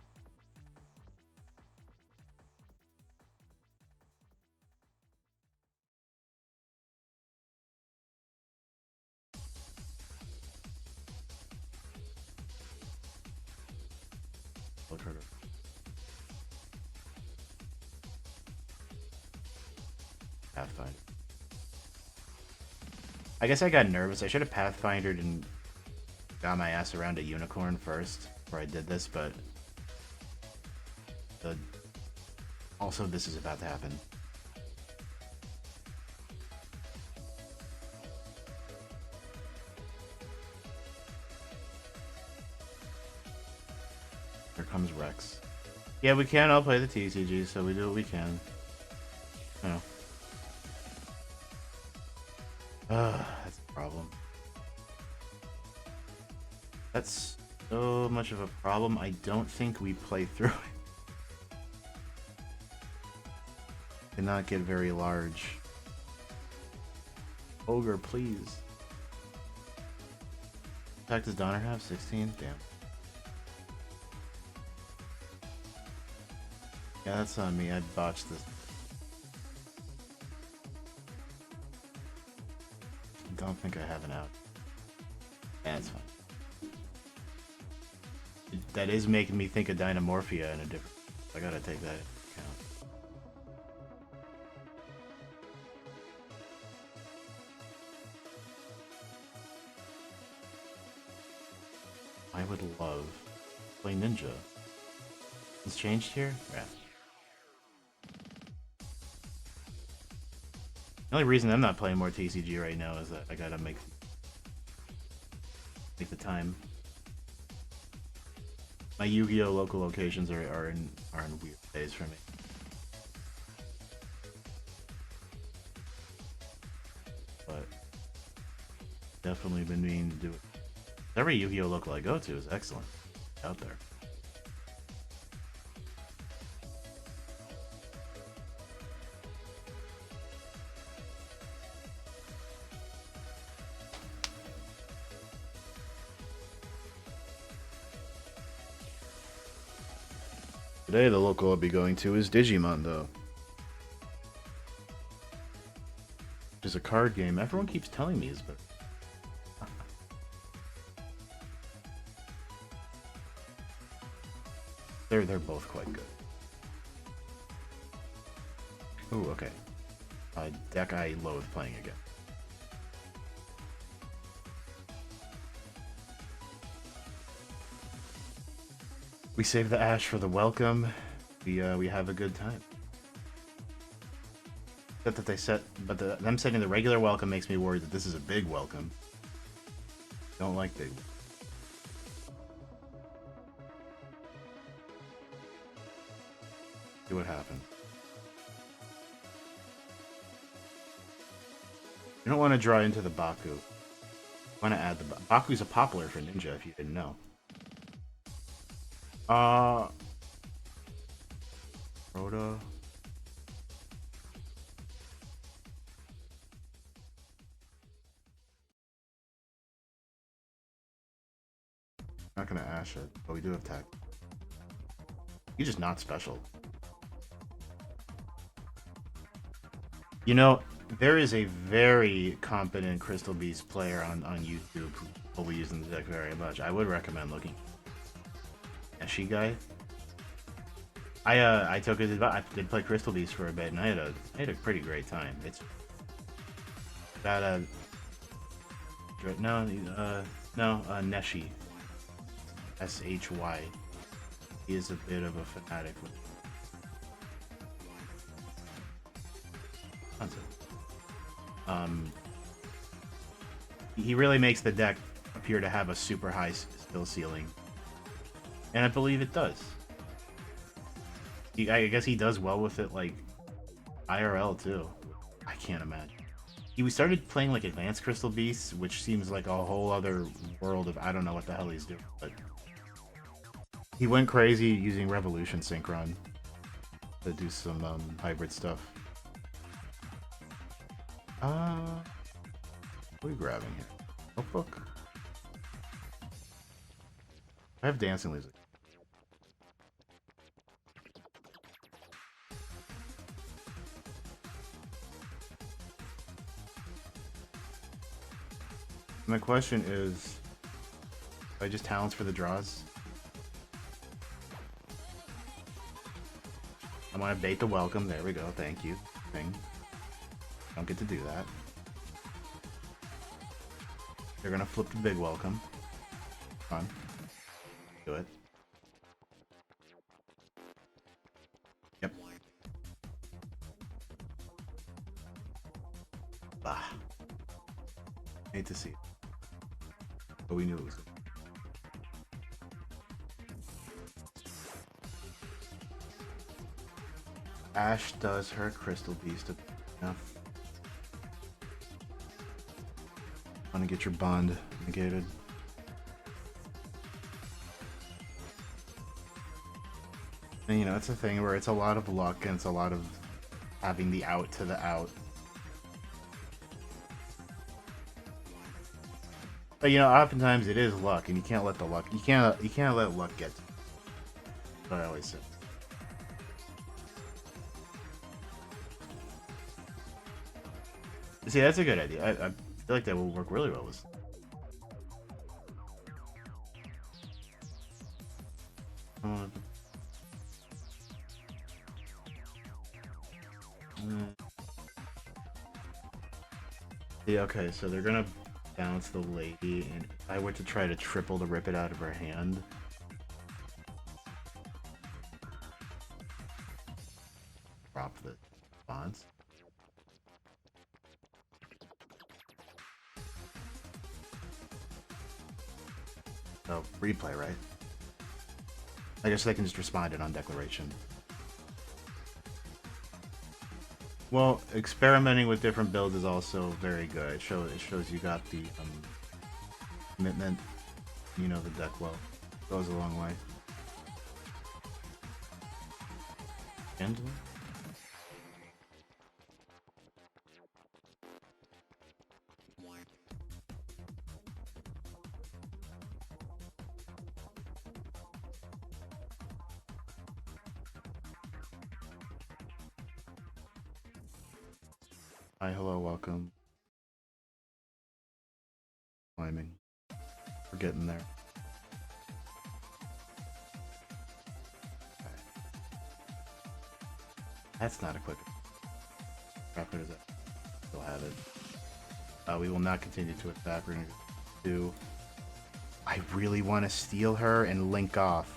S1: Pathfinder. I guess I got nervous. I should have Pathfindered and got my ass around a unicorn first before I did this, but also this is about to happen. Here comes Rex. Yeah, we can't all play the TCG, so we do what we can. Oh. That's a problem. That's so much of a problem, I don't think we play through it. Cannot get very large. Ogre, please. Attack does Donner have? 16? Damn. Yeah, that's on me. I botched this. Don't think I have an out. Yeah, that's fine. That is making me think of Dynamorphia in a different... I gotta take that into account. I would love to play Ninja. It's changed here? Yeah. The only reason I'm not playing more TCG right now is that I gotta make the time. My Yu-Gi-Oh! Local locations are in weird days for me. But definitely been meaning to do it. Every Yu-Gi-Oh! Local I go to is excellent out there. Today, the local I'll be going to is Digimon, though. Which is a card game. Everyone keeps telling me is better. They're both quite good. Ooh, okay. Deck I loathe playing again. We save the ash for the welcome. We have a good time. Except that they set, but them setting the regular welcome makes me worried that this is a big welcome. Don't like big. See what happens. You don't want to draw into the Baku. You want to add the Baku's a popular for Ninja if you didn't know. Rhoda. Not gonna ash it, but we do have tech. He's just not special. You know, there is a very competent Crystal Beast player on YouTube who will be using the deck very much. I would recommend looking. She guy. I took it. I did play Crystal Beast for a bit, and I had a pretty great time. It's that Neshi, SHY. He is a bit of a fanatic with he really makes the deck appear to have a super high skill ceiling. And I believe it does. I guess he does well with it, like, IRL, too. I can't imagine. We started playing, like, Advanced Crystal Beasts, which seems like a whole other world of I don't know what the hell he's doing, but... He went crazy using Revolution Synchron to do some, hybrid stuff. What are we grabbing here? Notebook? I have dancing music. My question is, I just talents for the draws? I want to bait the welcome. There we go. Thank you. Thing. Don't get to do that. They're gonna flip the big welcome. Fun. Do it. Yep. Bah. Hate to see it. But we knew it was good. Ash does hurt Crystal Beast enough. Want to get your bond negated. And you know, it's a thing where it's a lot of luck and it's a lot of having the out to the out. But you know, oftentimes it is luck, and you can't let the luck. You can't let luck get to you. That's what I always say. See, that's a good idea. I feel like that will work really well with. Yeah, okay, so they're gonna bounce the lady, and if I were to try to triple to rip it out of her hand, drop the bonds. Oh, replay, right? I guess they can just respond it on declaration. Well, experimenting with different builds is also very good. It shows you got the commitment. You know the deck well. Goes a long way. Angela? Hi, hello, welcome. Climbing. We're getting there. Okay. That's not a quick. Crap, what is it? Still have it. We will not continue to attack. We're gonna do. I really want to steal her and link off.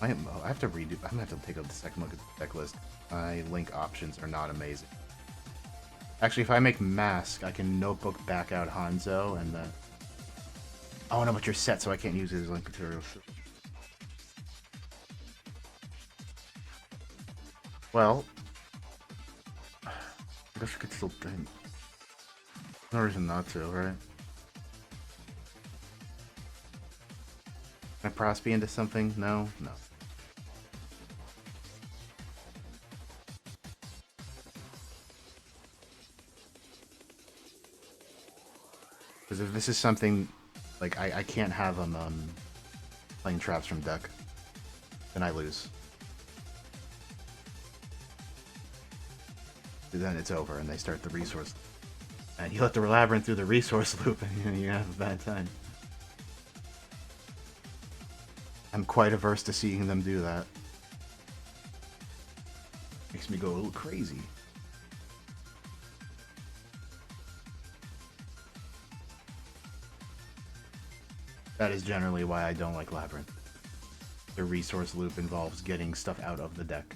S1: I have to redo. I'm gonna have to take a second look at the deck list. My link options are not amazing. Actually, if I make Mask, I can notebook back out Hanzo and then. Oh no, but you're set, so I can't use it as link material. Well, I guess I could still think. No reason not to, right? Can I prospe into something? No? No. Because if this is something, like, I can't have them playing traps from deck, then I lose. Then it's over, and they start the resource. And you let the Labyrinth through the resource loop, and you have a bad time. I'm quite averse to seeing them do that. Makes me go a little crazy. That is generally why I don't like Labyrinth. The resource loop involves getting stuff out of the deck.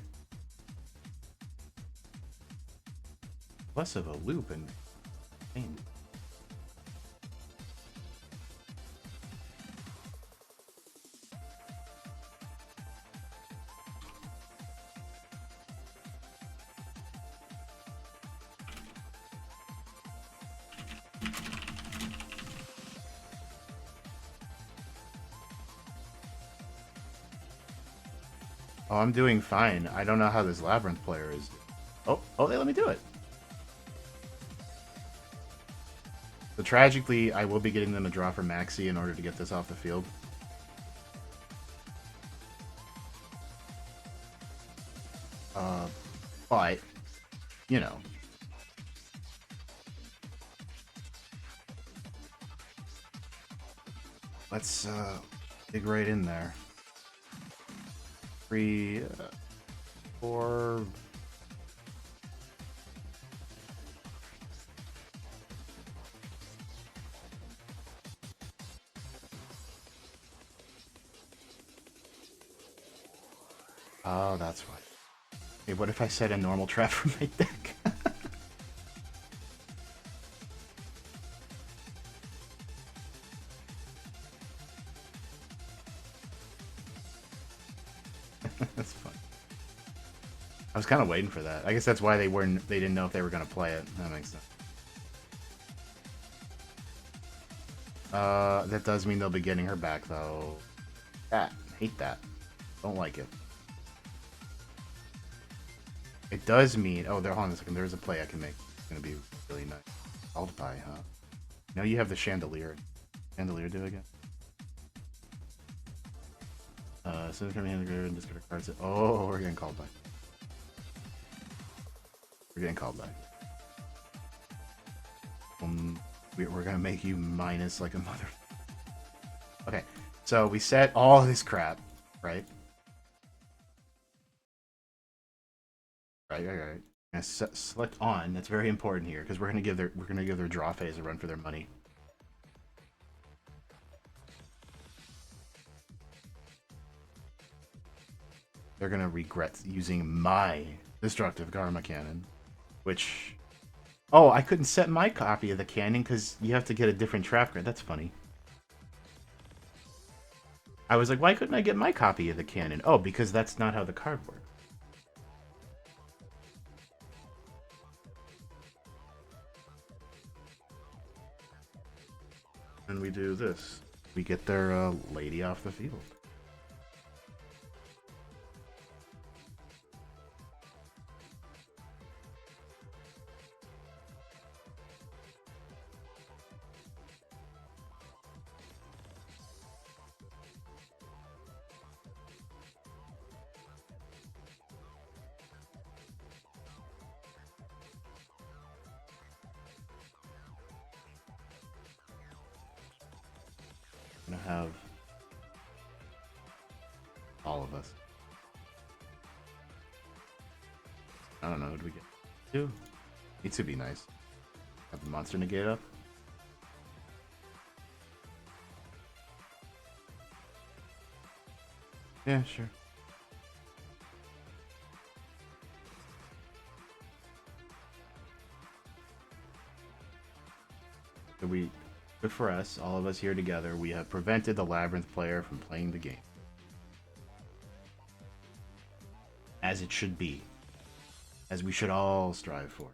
S1: Less of a loop and pain. Oh, I'm doing fine. I don't know how this Labyrinth player is. Oh, they let me do it. So tragically, I will be getting them a draw for Maxi in order to get this off the field. But, you know. Let's dig right in there. 3, 4. Oh, that's why. Hey, what if I set a normal trap for my deck? That's fun. I was kind of waiting for that. I guess that's why they didn't know if they were going to play it. That makes sense. That does mean they'll be getting her back, though. Hate that. Don't like it. It does mean... Oh, hold on a second. There's a play I can make. It's going to be really nice. Multiply, huh? Now you have the Chandelier. Chandelier do again? So from hand and discard cards. Oh, we're getting called back. We're getting called back. We're gonna make you minus like a mother. Okay, so we set all this crap, right? Right. And select on. That's very important here because we're gonna give their draw phase a run for their money. they're gonna regret using my destructive karma cannon. Which, oh, I couldn't set my copy of the cannon because you have to get a different trap card. That's funny. I was like, why couldn't I get my copy of the cannon? Oh, because that's not how the card works. And we do this. We get their lady off the field. I'm gonna have all of us. I don't know, what do we get? Two? Needs to be nice. Have the monster negate up. Yeah, sure. So good for us, all of us here together, we have prevented the Labyrinth player from playing the game. As it should be. As we should all strive for.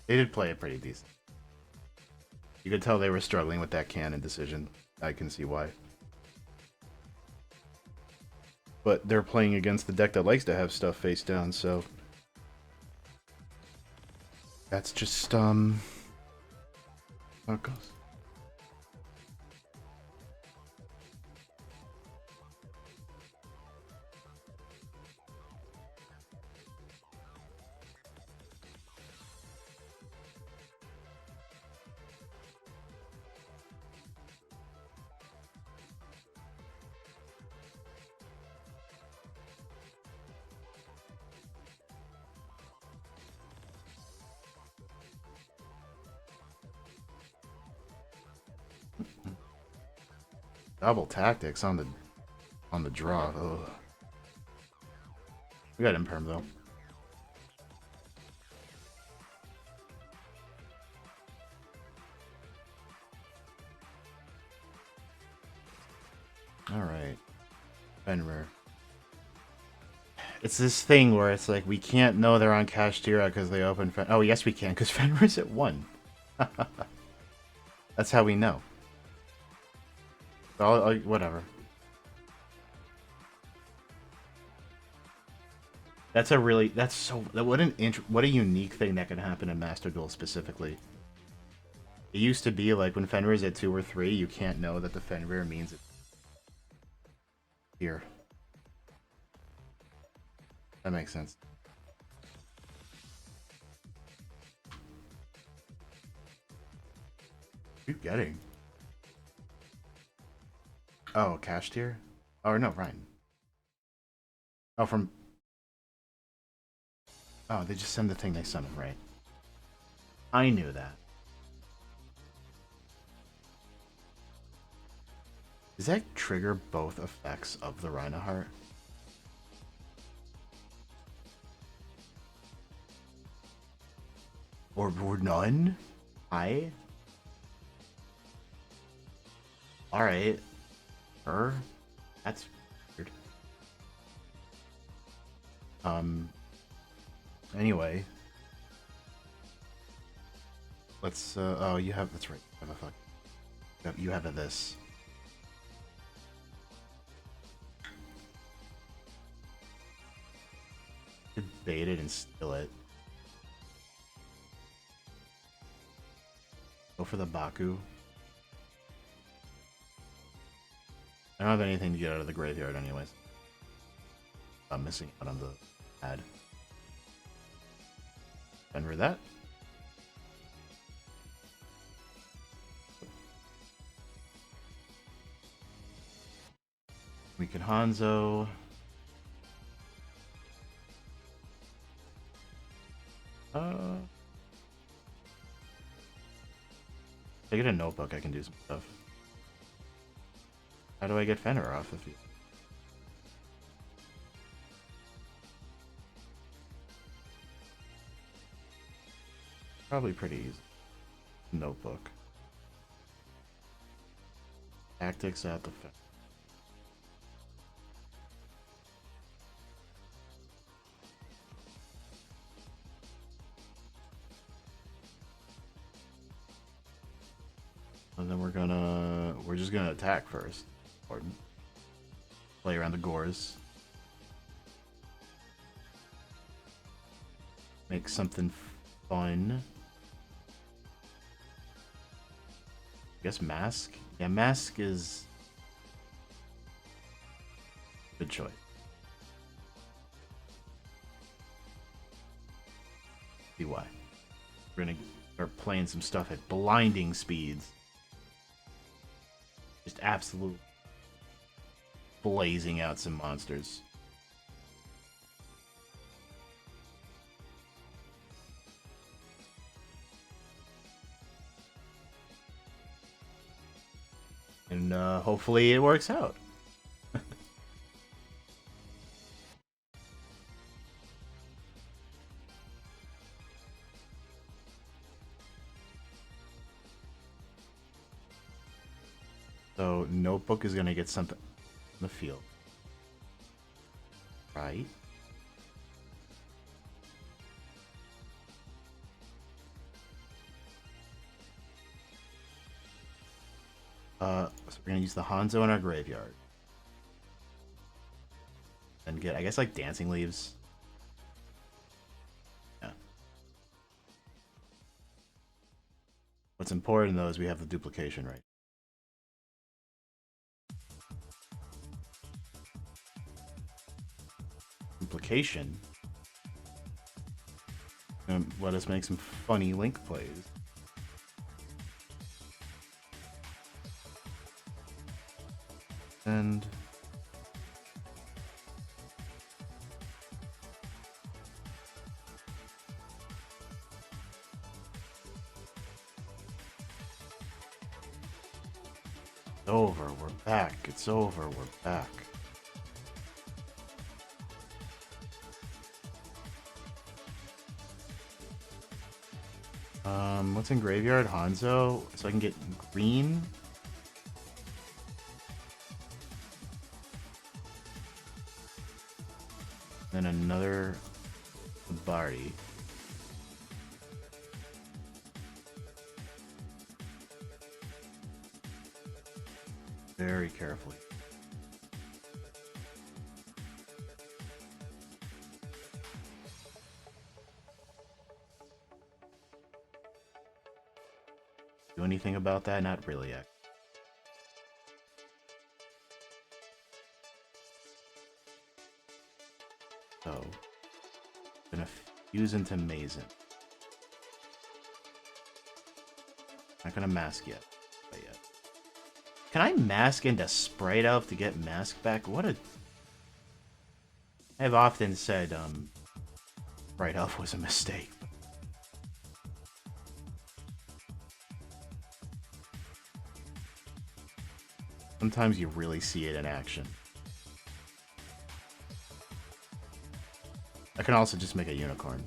S1: They did play it pretty decent. You could tell they were struggling with that cannon decision. I can see why. But they're playing against the deck that likes to have stuff face down, so... That's just, how it goes. Double tactics on the draw. Ugh. We got imperm though. Alright. Fenrir. It's this thing where it's like we can't know they're on Kashtira because they open oh yes we can, because Fenrir's at 1. That's how we know. Whatever. That's what a unique thing that can happen in Master Duel specifically. It used to be like when Fenrir's at 2 or 3, you can't know that the Fenrir means it. Here. That makes sense. What are you getting? Oh, cash tier? Oh, no, Ryan. Oh, from... Oh, they just send the thing they summon, right? I knew that. Does that trigger both effects of the Reinhardt? Or none? Alright. That's weird. Anyway. Let's, oh, you have, that's right. You have a fuck. You have a this. Could bait it and steal it. Go for the Baku. I don't have anything to get out of the graveyard anyways. I'm missing out on the ad. Fenrir that. We can Hanzo. If I get a notebook, I can do some stuff. How do I get Fenrir off of you? Probably pretty easy. Notebook. Tactics at the Fenrir. And then we're just gonna attack first. Important. Play around the gores. Make something fun. I guess Mask? Yeah, Mask is a good choice. See why. We're gonna start playing some stuff at blinding speeds. Just absolute blazing out some monsters. And hopefully it works out. So Notebook is gonna get something in the field. Right? So we're gonna use the Hanzo in our graveyard. And get, I guess, like Dancing Leaves. Yeah. What's important though is we have the duplication right. Duplication. And let us make some funny Link plays. And it's over, we're back. It's over, we're back. What's in graveyard? Hanzo, so I can get green. Then another Bari. Very carefully. Do anything about that? Not really yet. So, gonna fuse into Mazen. Not gonna mask yet. But yet. Can I mask into Sprite Elf to get mask back? What a... I have often said, Sprite Elf was a mistake. Sometimes you really see it in action. I can also just make a unicorn.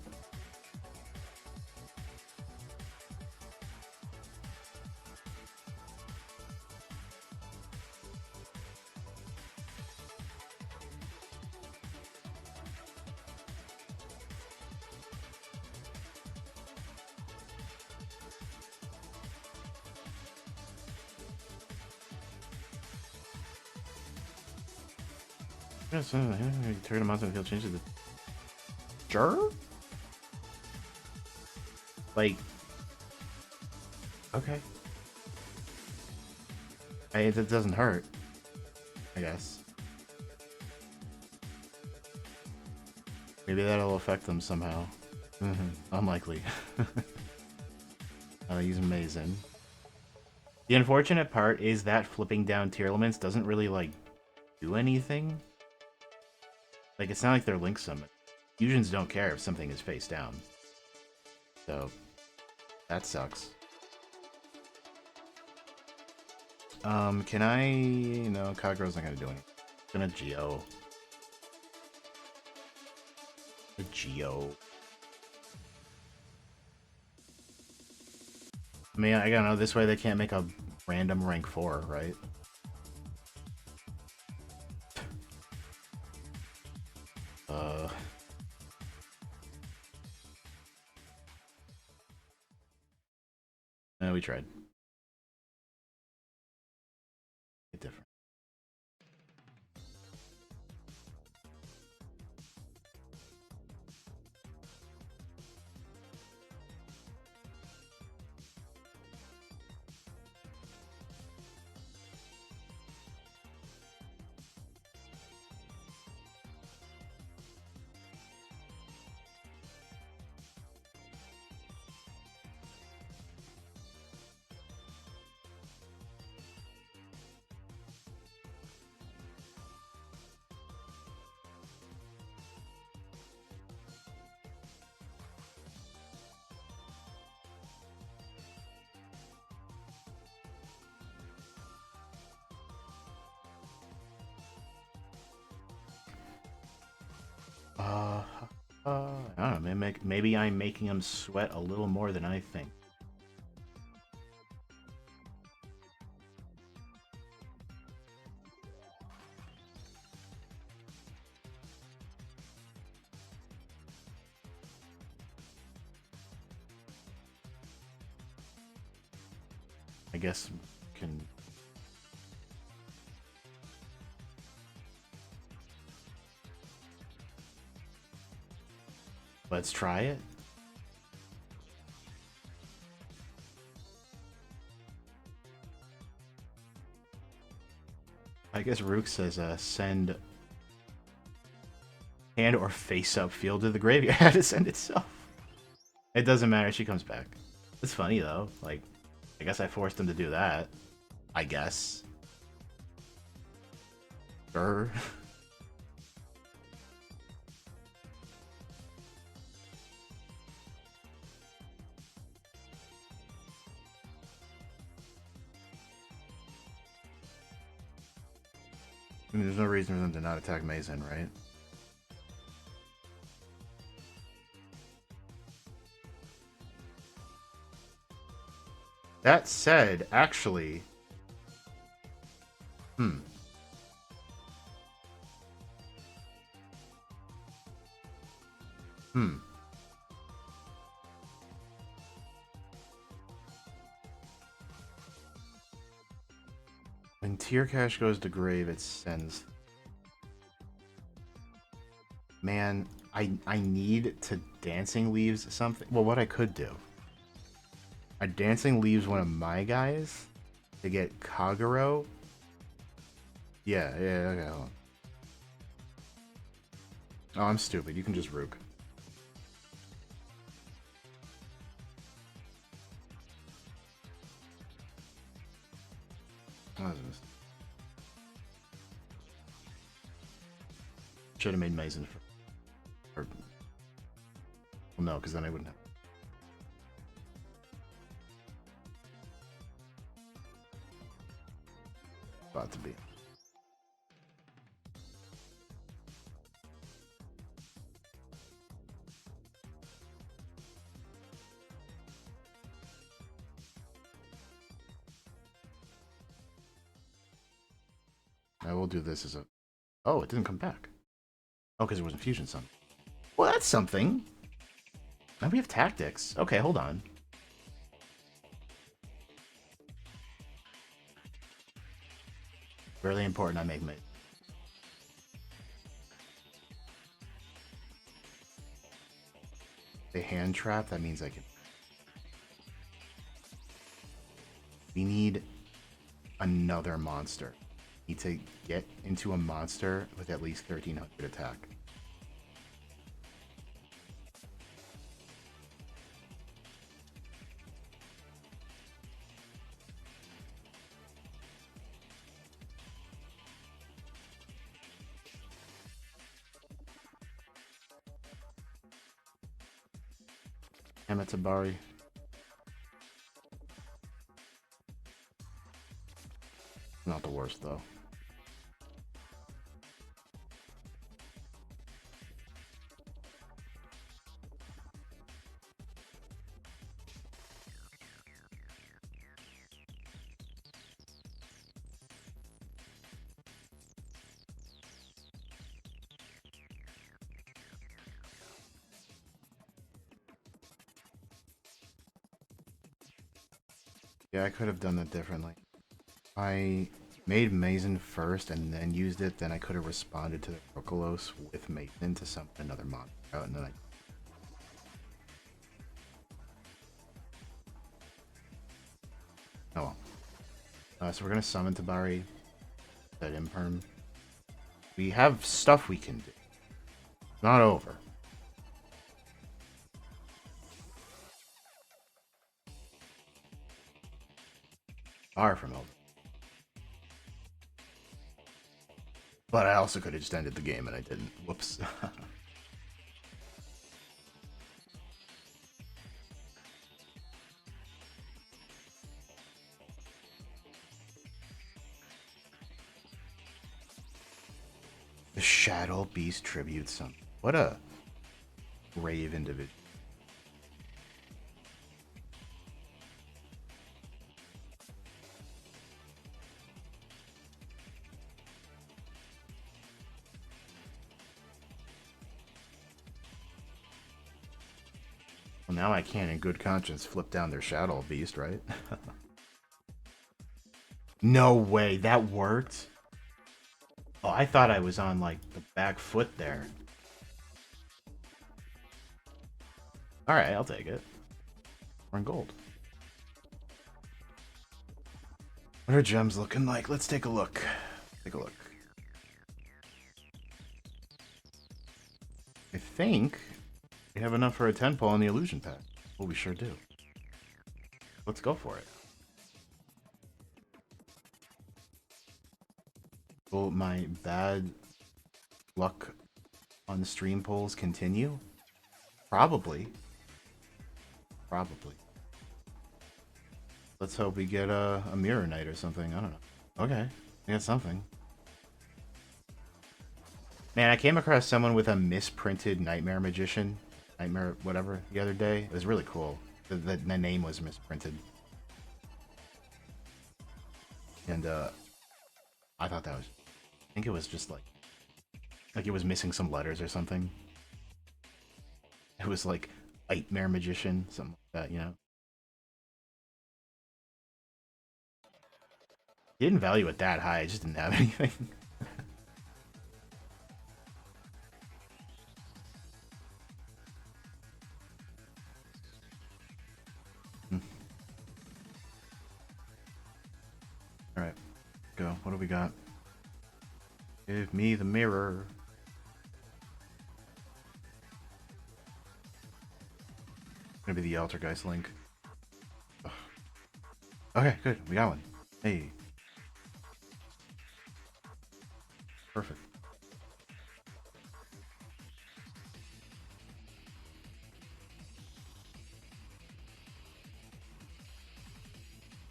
S1: Yes, turn a monster and he'll change it to... Sure? Like... Okay. That doesn't hurt. I guess. Maybe that'll affect them somehow. Unlikely. Use Mazen. The unfortunate part is that flipping down tier elements doesn't really, like, do anything. Like, it's not like they're Link Summon. Fusions don't care if something is face down. So, that sucks. Can I... No, Kagura's not gonna do anything. I'm gonna Geo. A Geo. I mean, I don't know, this way they can't make a random rank 4, right? No, we tried. Get different. I don't know, maybe I'm making him sweat a little more than I think. I guess can... Let's try it. I guess Rook says send hand or face up field to the graveyard to send itself. It doesn't matter, she comes back. It's funny though, like, I guess I forced him to do that. I guess. Sure. I mean, there's no reason for them to not attack Mason, right? That said, actually... Hmm. When Tier Cash goes to grave, it sends... Man, I need to Dancing Leaves something. Well, what I could do... I Dancing Leaves one of my guys to get Kagero. Yeah, okay, hold on. Oh, I'm stupid. You can just Rook. Oh, should have made Mason for... Well, no, because then I wouldn't have... About to be. I will do this as a... Oh, it didn't come back. Oh, because it was Infusion Sun. Well, that's something. Now we have Tactics. Okay, hold on. Really important I make mate. The hand trap, that means I can... We need another monster. We need to get into a monster with at least 1300 attack. Amatabari. Not the worst, though. Yeah, I could have done that differently. I made Mazen first and then used it, then I could have responded to the Krokolos with Mazen to summon another monster out, and then I... Oh well. So we're gonna summon Tabari, that Imperm. We have stuff we can do. Not over. Far from over. But I also could have just ended the game and I didn't. Whoops. The Shadow Beast tribute summon. What a brave individual. Well, now I can, in good conscience, flip down their Shadow Beast, right? No way, that worked? Oh, I thought I was on, like, the back foot there. Alright, I'll take it. We're in gold. What are gems looking like? Let's take a look. Take a look. I think we have enough for a 10 pull on the illusion pack. Well, we sure do. Let's go for it. Will my bad luck on the stream polls continue? Probably. Probably. Let's hope we get a Mirror Knight or something. I don't know. Okay. We got something. Man, I came across someone with a misprinted Nightmare Magician. Nightmare whatever the other day. It was really cool. The name was misprinted. And I thought that was... I think it was just like it was missing some letters or something. It was like Nightmare Magician, something like that, you know? He didn't value it that high, I just didn't have anything. Alright, go. What do we got? Give me the mirror. Gonna be the Altergeist link. Ugh. Okay, good. We got one. Hey. Perfect.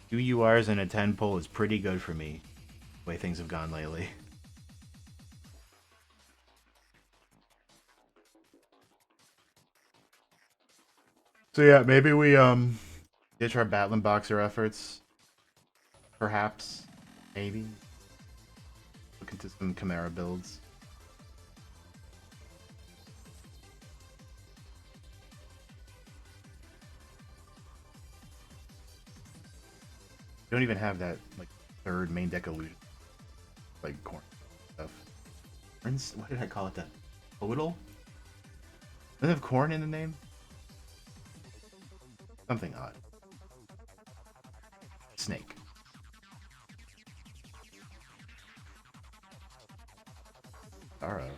S1: Two URs and a 10 pull is pretty good for me. The way things have gone lately. So yeah, maybe we ditch our Battling Boxer efforts. Perhaps. Maybe. Look into some Chimera builds. You don't even have that like third main deck illusion. Like corn stuff. What did I call it? That total? Does it have corn in the name? Something odd. Snake. Alright.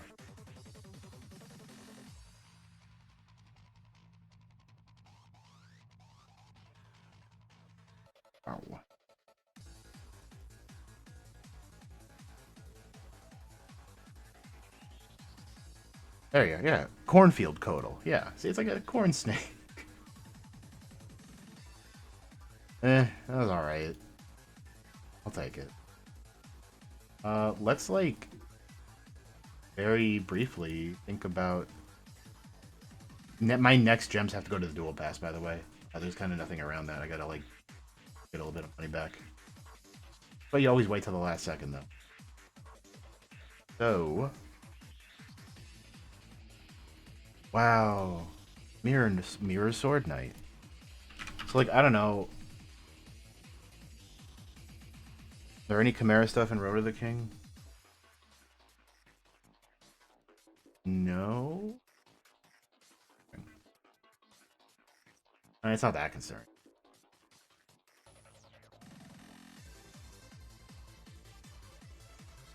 S1: Oh. There you go, yeah. Cornfield Codal. Yeah. See, it's like a corn snake. That was alright. I'll take it. Let's like very briefly think about my next gems have to go to the dual pass, by the way. There's kind of nothing around that. I gotta like get a little bit of money back. But you always wait till the last second, though. So, wow, mirror sword knight. So like I don't know. Is there any Chimera stuff in Road of the King? No. I mean, it's not that concerning.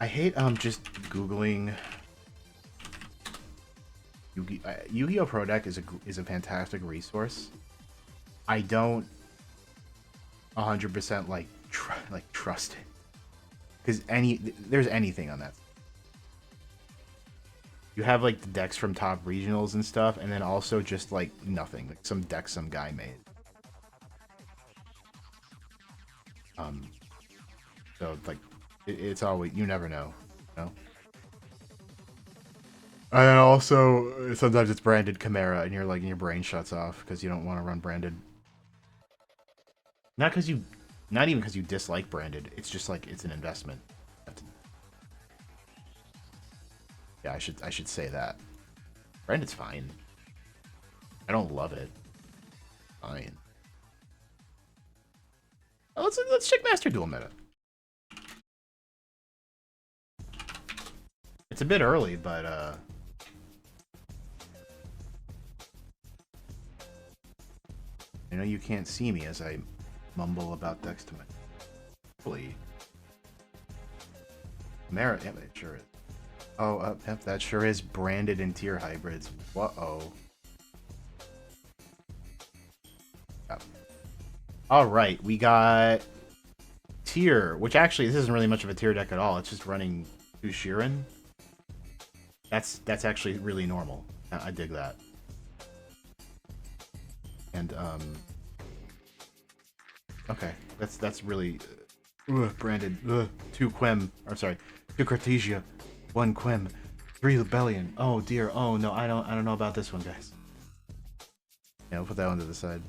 S1: I hate just googling. Yu-Gi-Oh! Pro Deck is a fantastic resource. I don't 100% like trust it because there's anything on that. You have like the decks from top regionals and stuff, and then also just like nothing, like some deck some guy made. So like it's always, you never know, you know. And then also sometimes it's branded Chimera, and you're like, and your brain shuts off because you don't want to run branded. Not because you, not even because you dislike branded. It's just like it's an investment. Yeah, I should say that. Branded's fine. I don't love it. Fine. Oh, let's check Master Duel meta. It's a bit early, but I know you can't see me as I mumble about decks to my fully. Merit, yeah, it sure is. Oh, yep, that sure is branded in tier hybrids. Whoa. Yep. All right, we got tier, which actually this isn't really much of a tier deck at all. It's just running two Sheeran. That's actually really normal. I dig that. And okay, that's really branded. Two Quem, or sorry, two Cartesia, one Quem, three Rebellion. Oh dear. Oh no, I don't know about this one, guys. Yeah, we'll put that one to the side.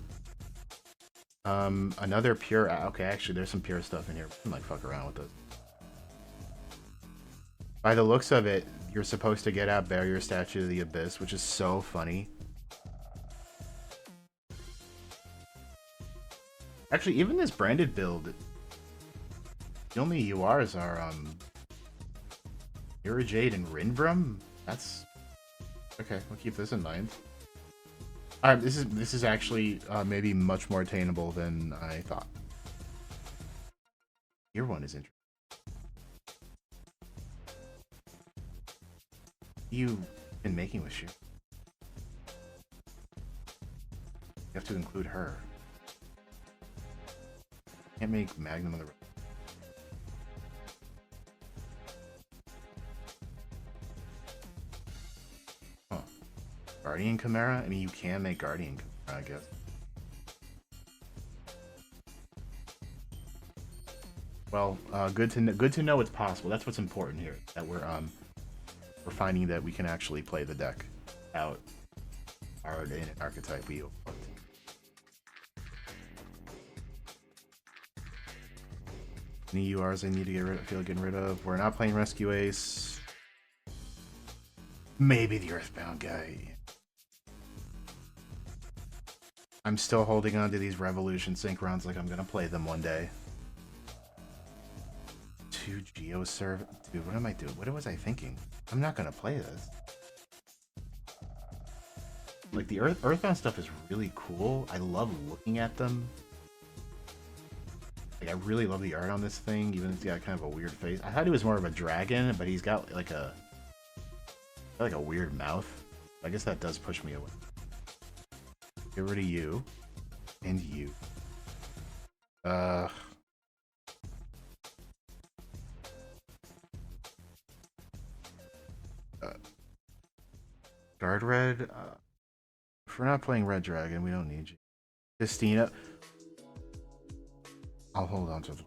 S1: Another pure. Okay, actually, there's some pure stuff in here. I might fuck around with those. By the looks of it, you're supposed to get out Barrier Statue of the Abyss, which is so funny. Actually, even this branded build, the only URs are Irrigate and Rinbrum. That's okay. We'll keep this in mind. All right, this is actually maybe much more attainable than I thought. Your one is interesting. You've been making with you. You have to include her. Can't make Magnum on the. Huh. Guardian Chimera? I mean, you can make Guardian Chimera, I guess. Well, good to know it's possible. That's what's important here. That we're finding that we can actually play the deck out our archetype we overlooked. Any URs I need to feel getting rid of. We're not playing Rescue Ace. Maybe the Earthbound guy. I'm still holding on to these Revolution Synchrons like I'm gonna play them one day. Two Geoserve. Dude, what am I doing? What was I thinking? I'm not gonna play this. Like the Earthbound stuff is really cool. I love looking at them. Like I really love the art on this thing, even if it's got kind of a weird face. I thought he was more of a dragon, but he's got like a weird mouth. I guess that does push me away. Get rid of you. And you. Guard Red? If we're not playing Red Dragon, we don't need you. Christina. I'll hold on to them.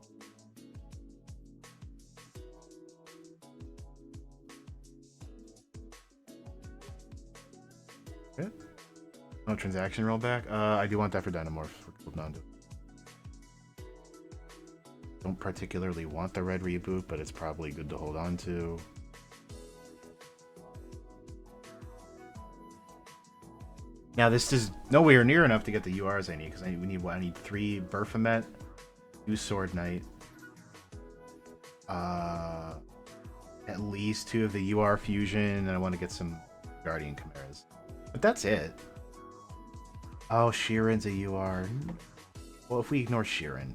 S1: No transaction rollback? I do want that for Dynamorph. We're holding on to it. Don't particularly want the red reboot, but it's probably good to hold on to. Now this is nowhere near enough to get the URs I need, because I need 3 Berfomet, 2 Sword Knight, at least 2 of the UR Fusion, and I want to get some Guardian Chimeras. But that's it. Oh, Sheeran's a UR. Well, if we ignore Sheeran.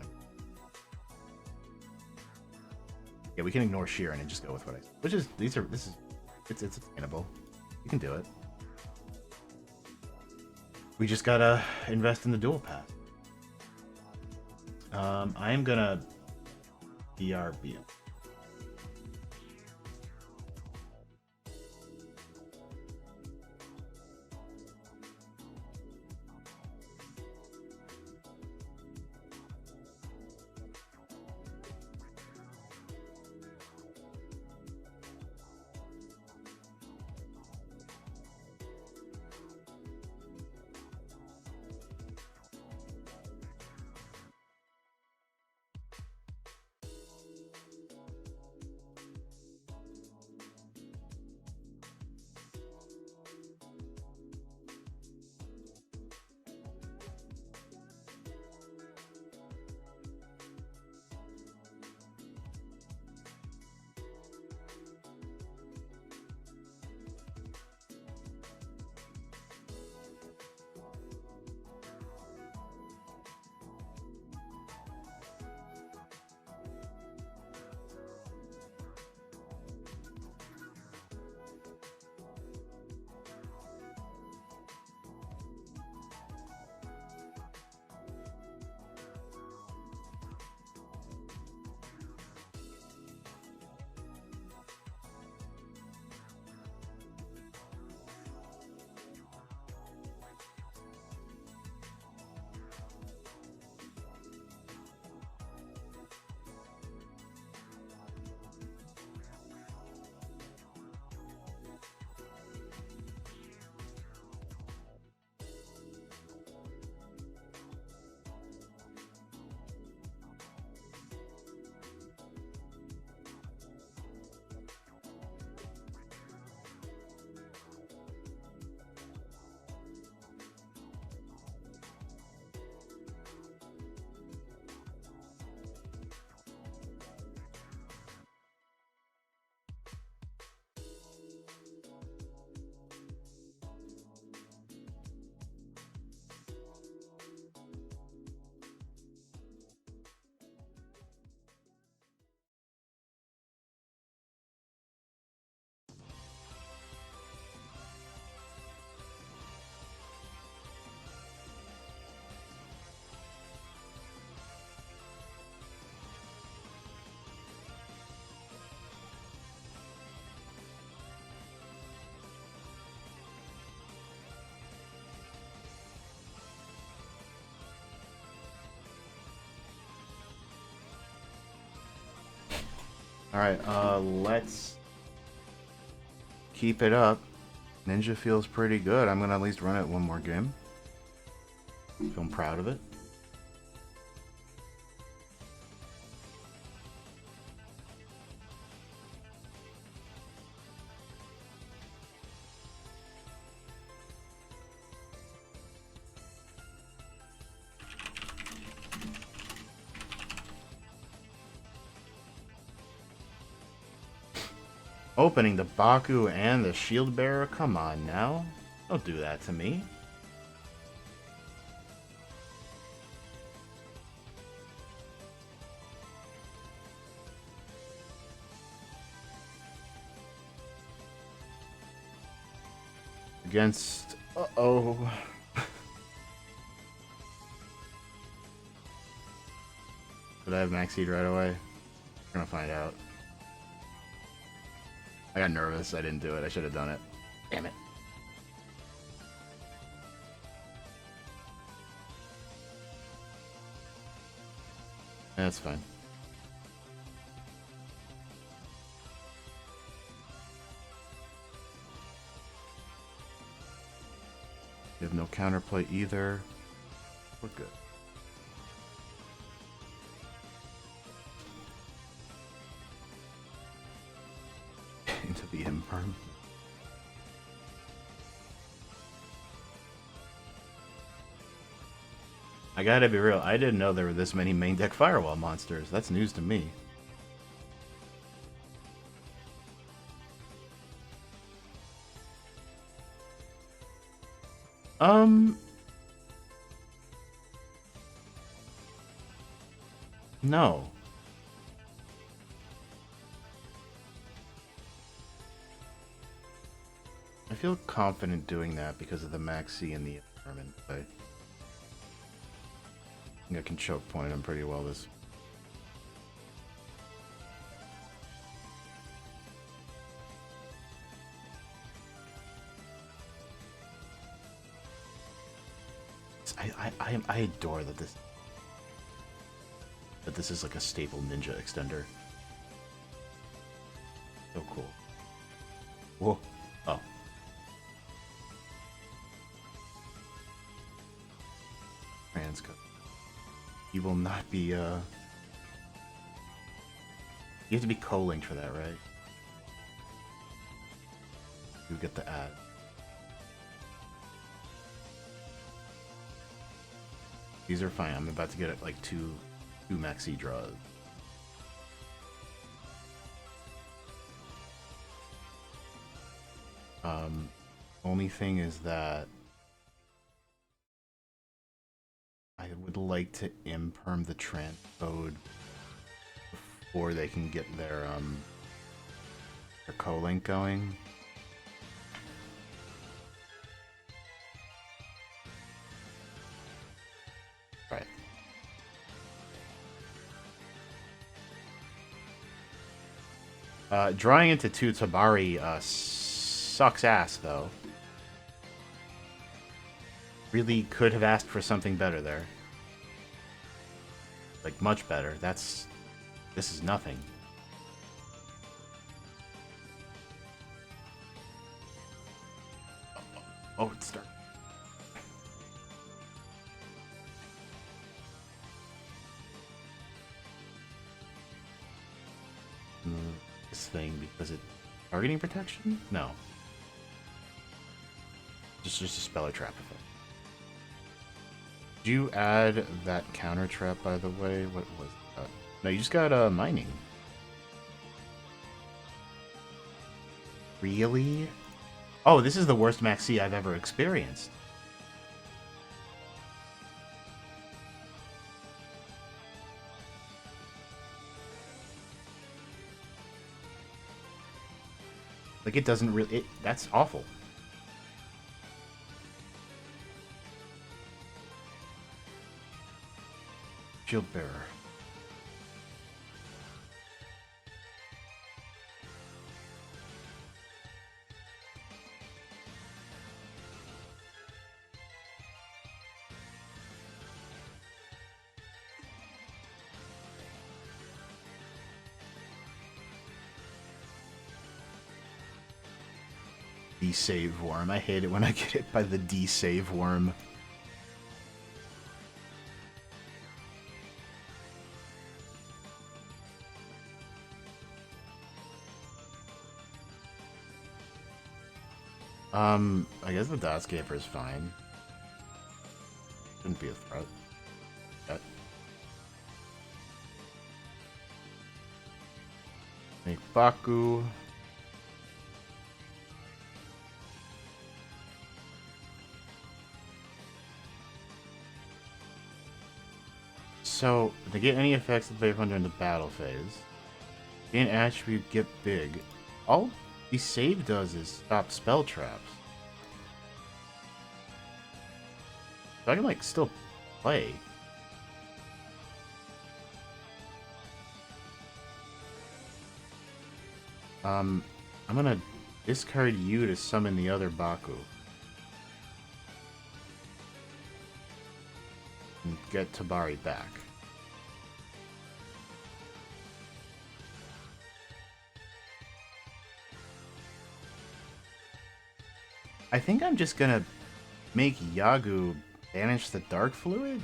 S1: Yeah, we can ignore Sheeran and just go with what I said. Which is, it's attainable. You can do it. We just gotta invest in the dual path. I am gonna BRB. Alright, let's keep it up. Ninja feels pretty good. I'm gonna at least run it one more game. I'm proud of it. Opening the Baku and the Shield Bearer? Come on now. Don't do that to me. Against... Uh-oh. Did I have Max Seed right away? We're gonna find out. I got nervous. I didn't do it. I should have done it. Damn it. That's fine. You have no No counterplay either. We're good. Into the imperm. I gotta be real, I didn't know there were this many main deck firewall monsters. That's news to me. No. I feel confident doing that because of the Maxi and the environment. I think I can choke point him pretty well this. I adore that this is like a staple ninja extender. So cool. Whoa. Oh. Transco. He will not be you have to be co-linked for that, right? You get the ad. These are fine. I'm about to get like two maxi draws. Only thing is that I would like to imperm the transcode before they can get their co-link going. Right. Drawing into 2 Tabari sucks ass, though. Really could have asked for something better there. Like, much better. This is nothing. Oh, it's dark. This thing, because it... Targeting protection? No. Just a spell trap effect. Did you add that counter trap, by the way? What was that? No, you just got mining. Really? Oh, this is the worst Maxi I've ever experienced. Like, it doesn't really... that's awful. Shield Bearer. D-save worm. I hate it when I get hit by the D-save worm. I guess the Dotscaper is fine. Shouldn't be a threat. Yet. Make Baku. So, they get any effects that they have during the battle phase. Gain attribute, get big. All the save does is stop spell traps. So I can, like, still play. I'm gonna discard you to summon the other Baku. And get Tabari back. I think I'm just gonna Make Yagu banish the dark fluid?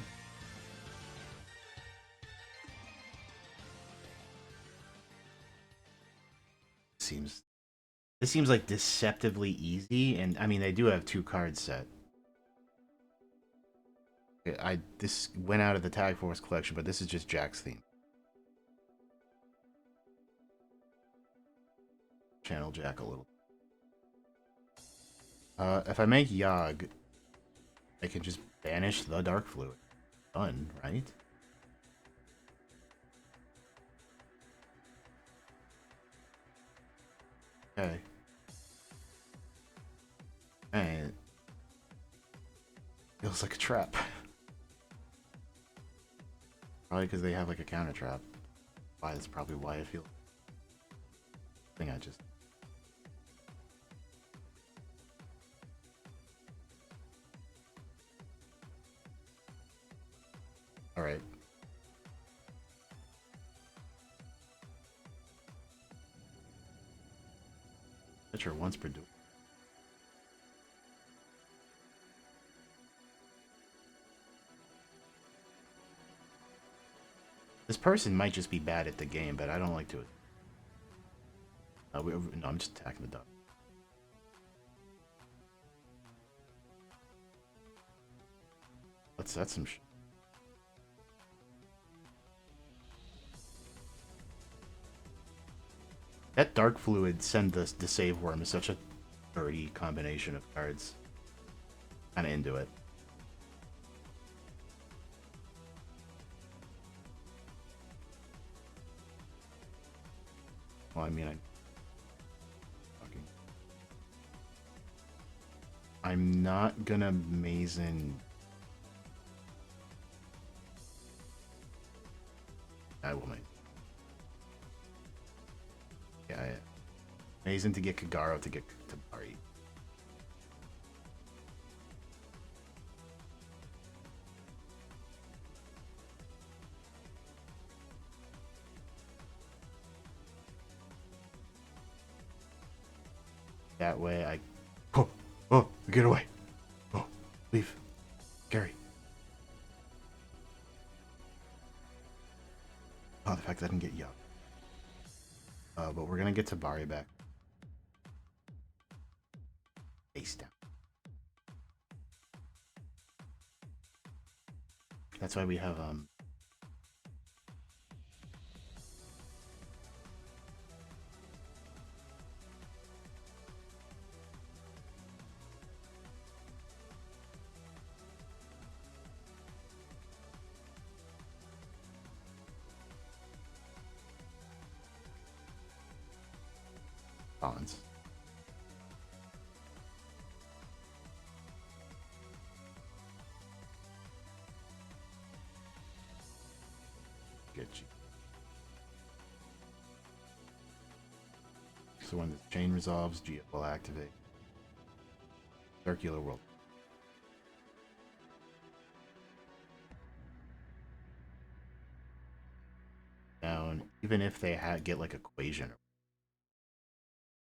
S1: This seems like deceptively easy, and I mean they do have 2 cards set. This went out of the Tag Force collection, but this is just Jack's theme. Channel Jack a little. If I make Yogg, I can just banish the dark fluid. Done, right? Okay. And feels like a trap. Probably because they have like a counter trap. That's probably why I feel. I think I just. All right. Pitcher once per duel. This person might just be bad at the game, but I don't like to. No, I'm just attacking the duck. That's some shit. That dark fluid send the save worm is such a dirty combination of cards. Kinda into it. Well, I mean, I'm not gonna Mazen. I will Mazen. Yeah. Mazen to get Kagaro to get Tabari. That way I... Oh, get away. Oh, leave. Gary. Oh, the fact that I didn't get Yuck. But we're gonna get Tabari back. Face down. That's why we have, bonds. Get you. So when the chain resolves, Gia will activate. Circular World. Down, even if they get like equation,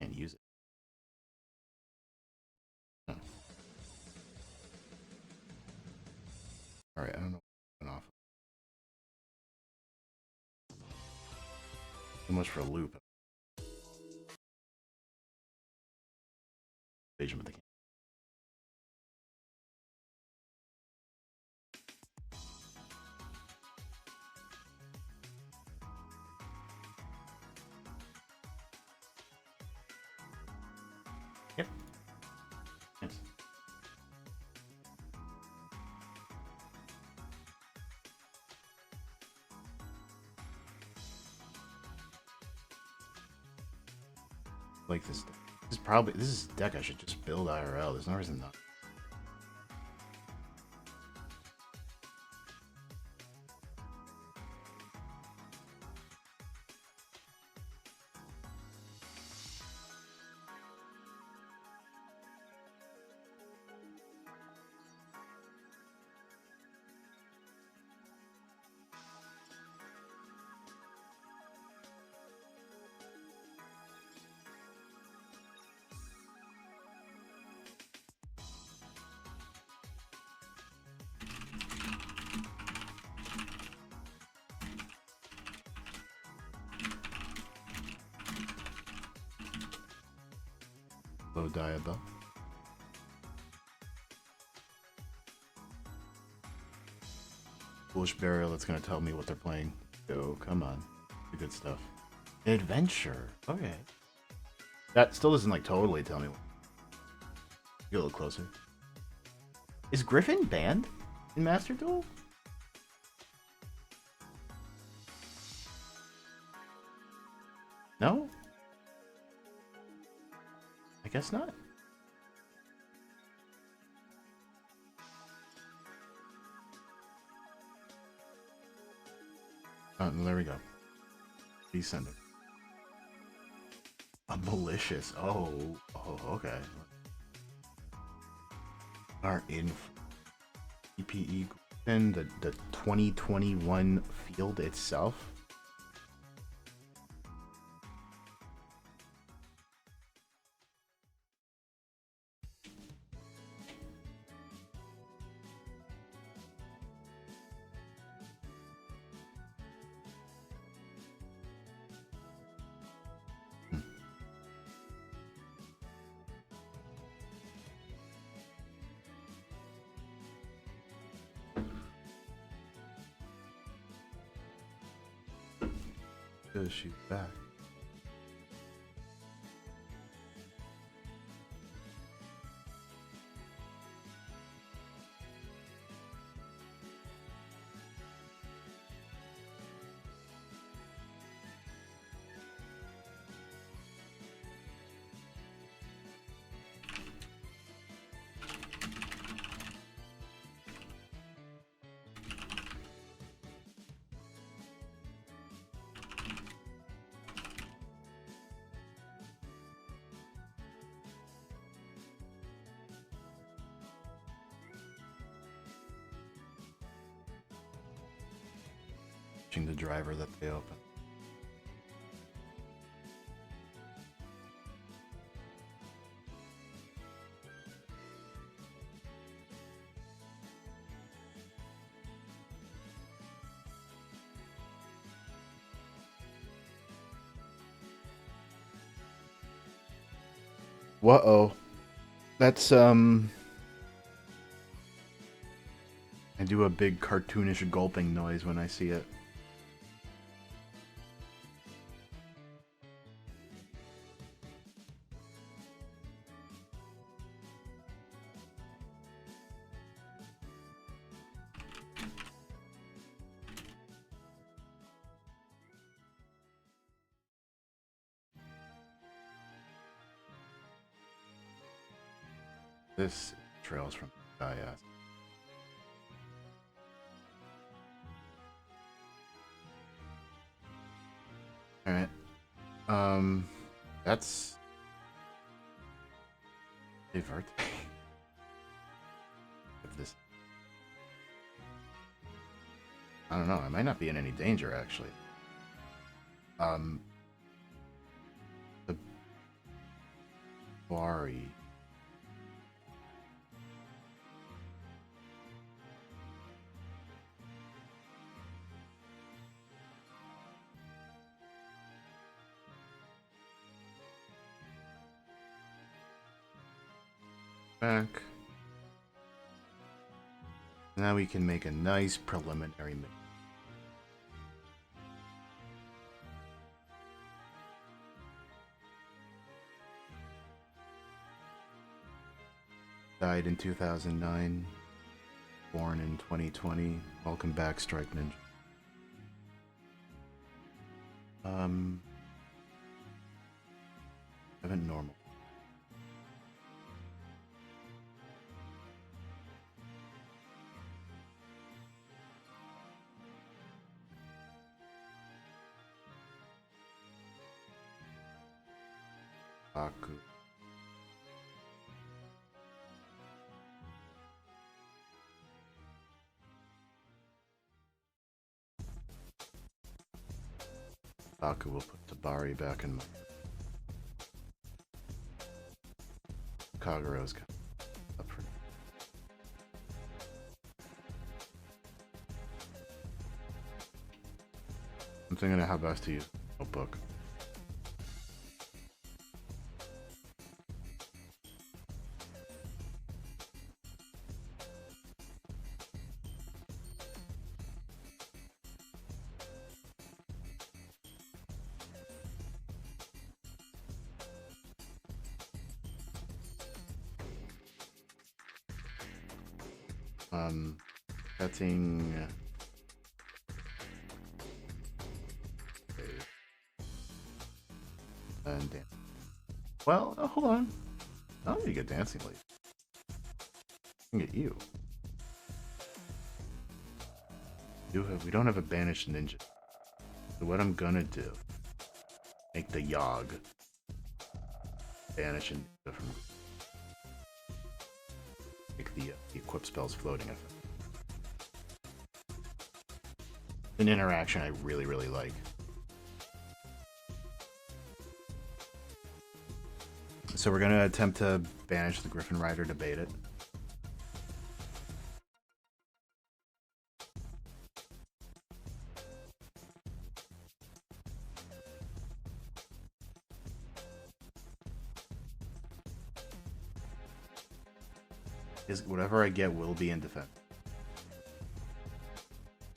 S1: can't use it. Huh. All right, I don't know what went off. Too much for a loop. Equation, but they can't. Yep. Yes. Like this. This is a deck I should just build IRL. There's no reason not. Odaiba. Foolish Burial that's gonna tell me what they're playing. Oh, come on. The good stuff. Adventure. Okay. That still doesn't like totally tell me. Get a little closer. Is Griffin banned in Master Duel? No? I guess not. Oh, there we go. Descending. A malicious. Oh, okay. Are in EPE and the 2021 field itself. She's back. The driver that they open. Whoa. That's I do a big cartoonish gulping noise when I see it. This trails from Gaia. Alright. That's divert. This. I don't know, I might not be in any danger actually. The Bari. Back. Now we can make a nice preliminary mix. Died in 2009, born in 2020. Welcome back, Strike Ninja. Haven't normal. Aku. Aku will put Tabari back in my... Kagero's up for now. I'm thinking of how best to use a notebook. Setting. And dance. Well, hold on. I don't need to get dancing lead. I can get you. We don't have a banished ninja. So what I'm gonna do, make the Yogg banish a ninja from make the equip spells floating effect. An interaction I really, really like. So we're gonna attempt to banish the Griffin Rider to bait it. Whatever I get will be in defense.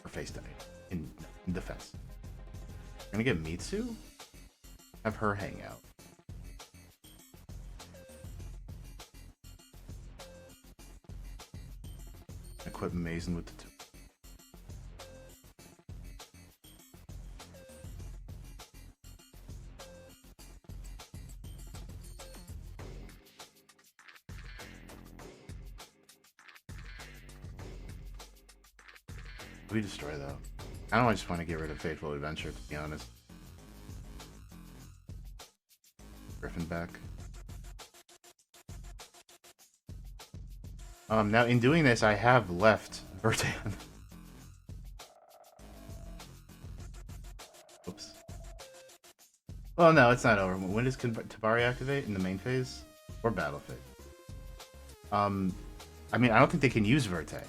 S1: Or face die. In defense. I'm gonna get Mitsu? Have her hang out. Equip Mazen with the two. We destroy though. I don't just want to get rid of Fateful Adventure, to be honest. Griffin back. Now in doing this, I have left Vertan. Oops. Well, no, it's not over. When does Tabari activate? In the main phase? Or battle phase? I mean, I don't think they can use Verte.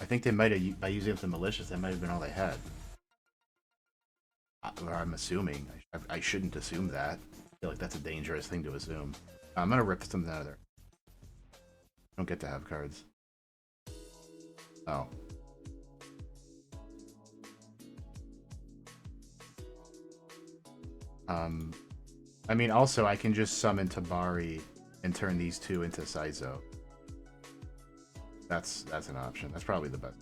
S1: I think they might have, by using up the malicious, that might have been all they had. Or I'm assuming. I shouldn't assume that. I feel like that's a dangerous thing to assume. I'm gonna rip something out of there. I don't get to have cards. Oh. I mean, also, I can just summon Tabari and turn these two into Saizo. That's an option. That's probably the best.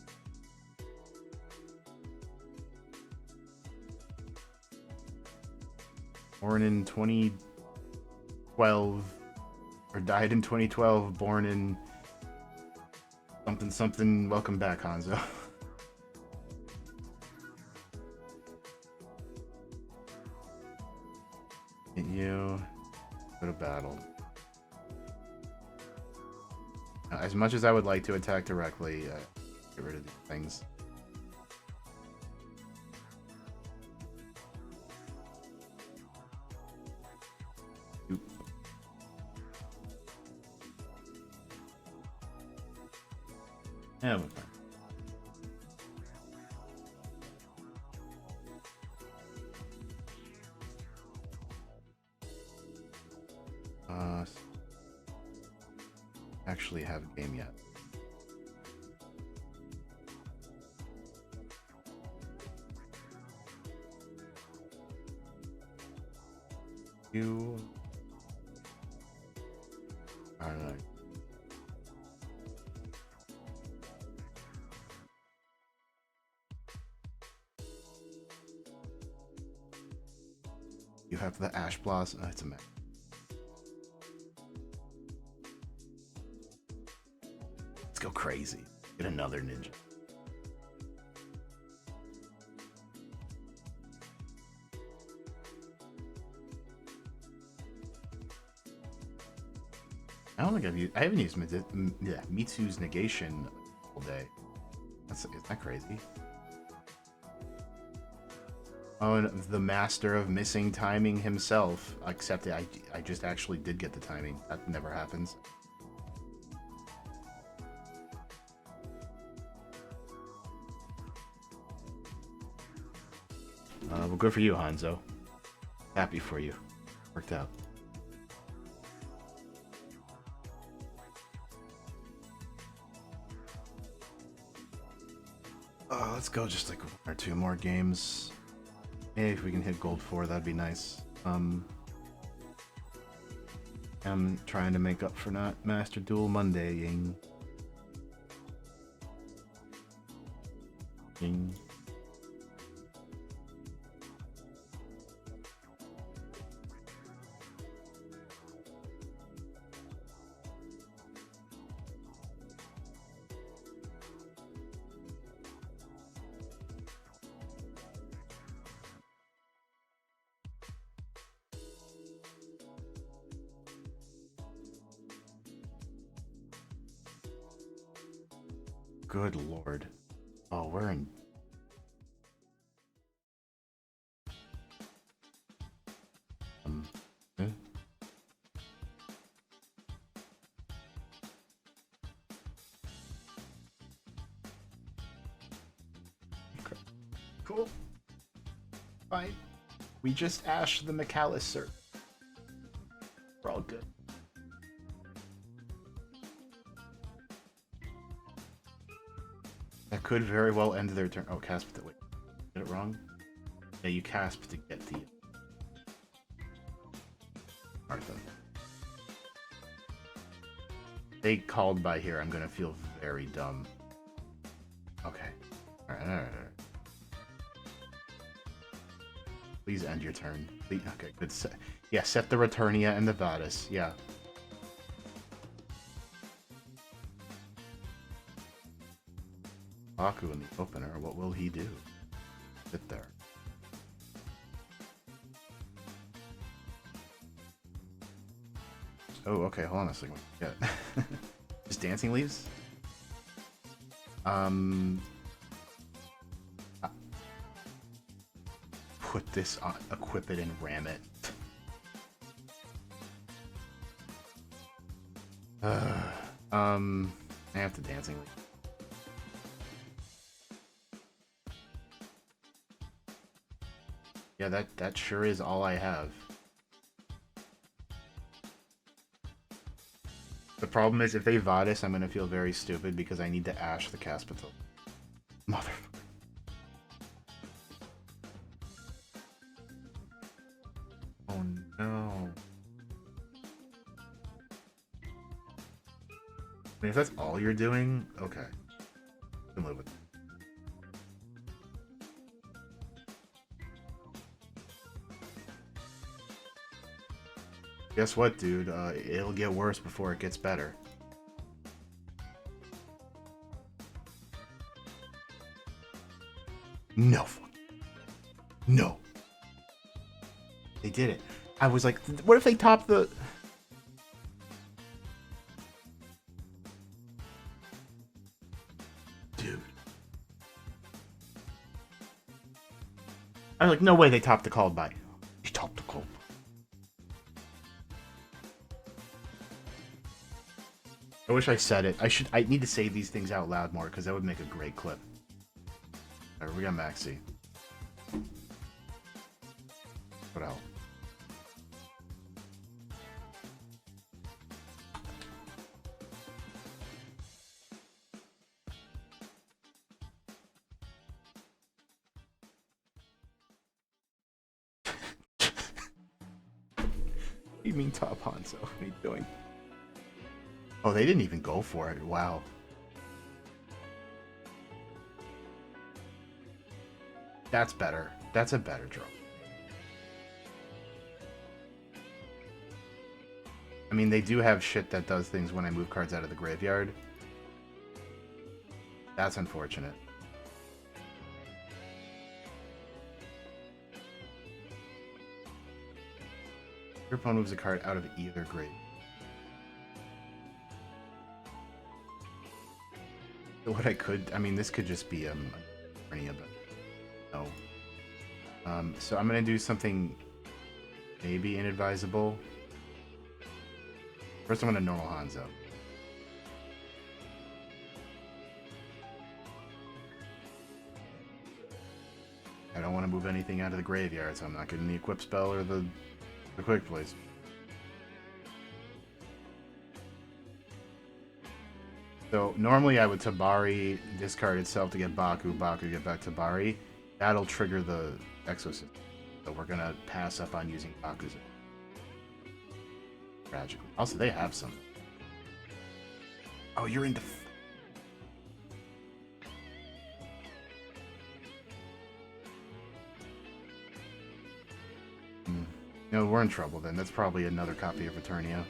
S1: Born in 2012, or died in 2012, born in something something. Welcome back, Hanzo. Hit you. Go to battle. As much as I would like to attack directly, get rid of these things. Oop. Yeah, we're fine. Actually have a game yet. You I don't know. You have the Ash Blossom. Oh, it's a mess. Go crazy. Get another ninja. I don't think I haven't used Mitsu's negation all day. Isn't that crazy? Oh, and the master of missing timing himself. Except I just actually did get the timing. That never happens. Well, good for you, Hanzo. Happy for you. Worked out. Let's go just like one or two more games. Hey, if we can hit gold 4, that'd be nice. I'm trying to make up for not Master Duel Monday-ing. Good lord. Oh, we're in... eh? Okay. Cool. Fine. We just ashed the McAllister. We're all good. That could very well end their turn. Oh, Casp it. Wait. Did it wrong? Yeah, you Casp to get the... Martha. They called by here. I'm gonna feel very dumb. Okay. Alright. Please end your turn. Please, okay, good. Yeah, set the Returnia and the Vadis. Yeah. Baku in the opener. What will he do? Sit there. Oh, okay. Hold on a second. Yeah. Just dancing leaves? Put this on, equip it, and ram it. I have to dancing leave. Yeah, that sure is all I have. The problem is if they Vadis, I'm gonna feel very stupid because I need to Ash the Caspital. Motherfucker. Oh no. I mean, if that's all you're doing, okay. I can live with it. Guess what, dude? It'll get worse before it gets better. No. No. They did it. I was like, what if they top the... Dude. I was like, no way they topped the called by. They topped the called by. I wish I said it. I need to say these things out loud more because that would make a great clip. Alright, we got Maxi. What else? You mean top Hanzo? What are you doing? Oh, they didn't even go for it. Wow. That's better. That's a better draw. I mean, they do have shit that does things when I move cards out of the graveyard. That's unfortunate. Your opponent moves a card out of either grave. So what I could, I mean, this could just be Arnia, but no. So I'm gonna do something maybe inadvisable. First, I'm gonna normal Hanzo. I don't want to move anything out of the graveyard, so I'm not getting the equip spell or the quick place. So normally I would Tabari, discard itself to get Baku, Baku get back Tabari. That'll trigger the Exosister. So we're gonna pass up on using Baku's. Tragically. Also, they have some. Oh, you're into. No, we're in trouble then. That's probably another copy of Eternia.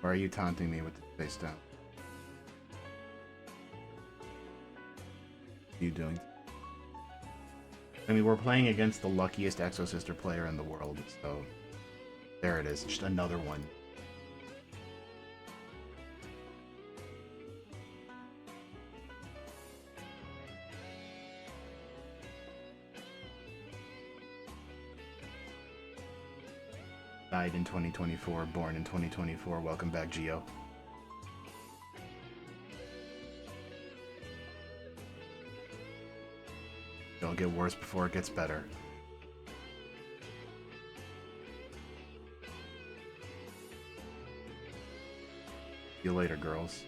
S1: Why are you taunting me with the face down? What are you doing? I mean, we're playing against the luckiest Exosister player in the world, so there it is. Just another one. Died in 2024, born in 2024. Welcome back, Geo. It'll get worse before it gets better. See you later, girls.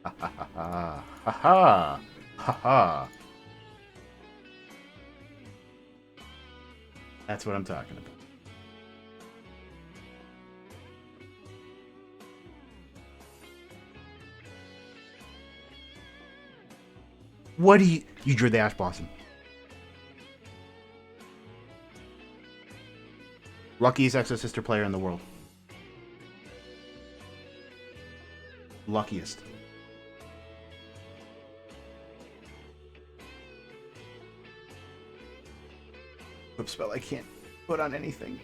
S1: Ha ha ha ha ha ha ha ha. That's what I'm talking about. What do you drew the Ash Blossom? Luckiest Exosister player in the world. Luckiest. Whip spell I can't put on anything.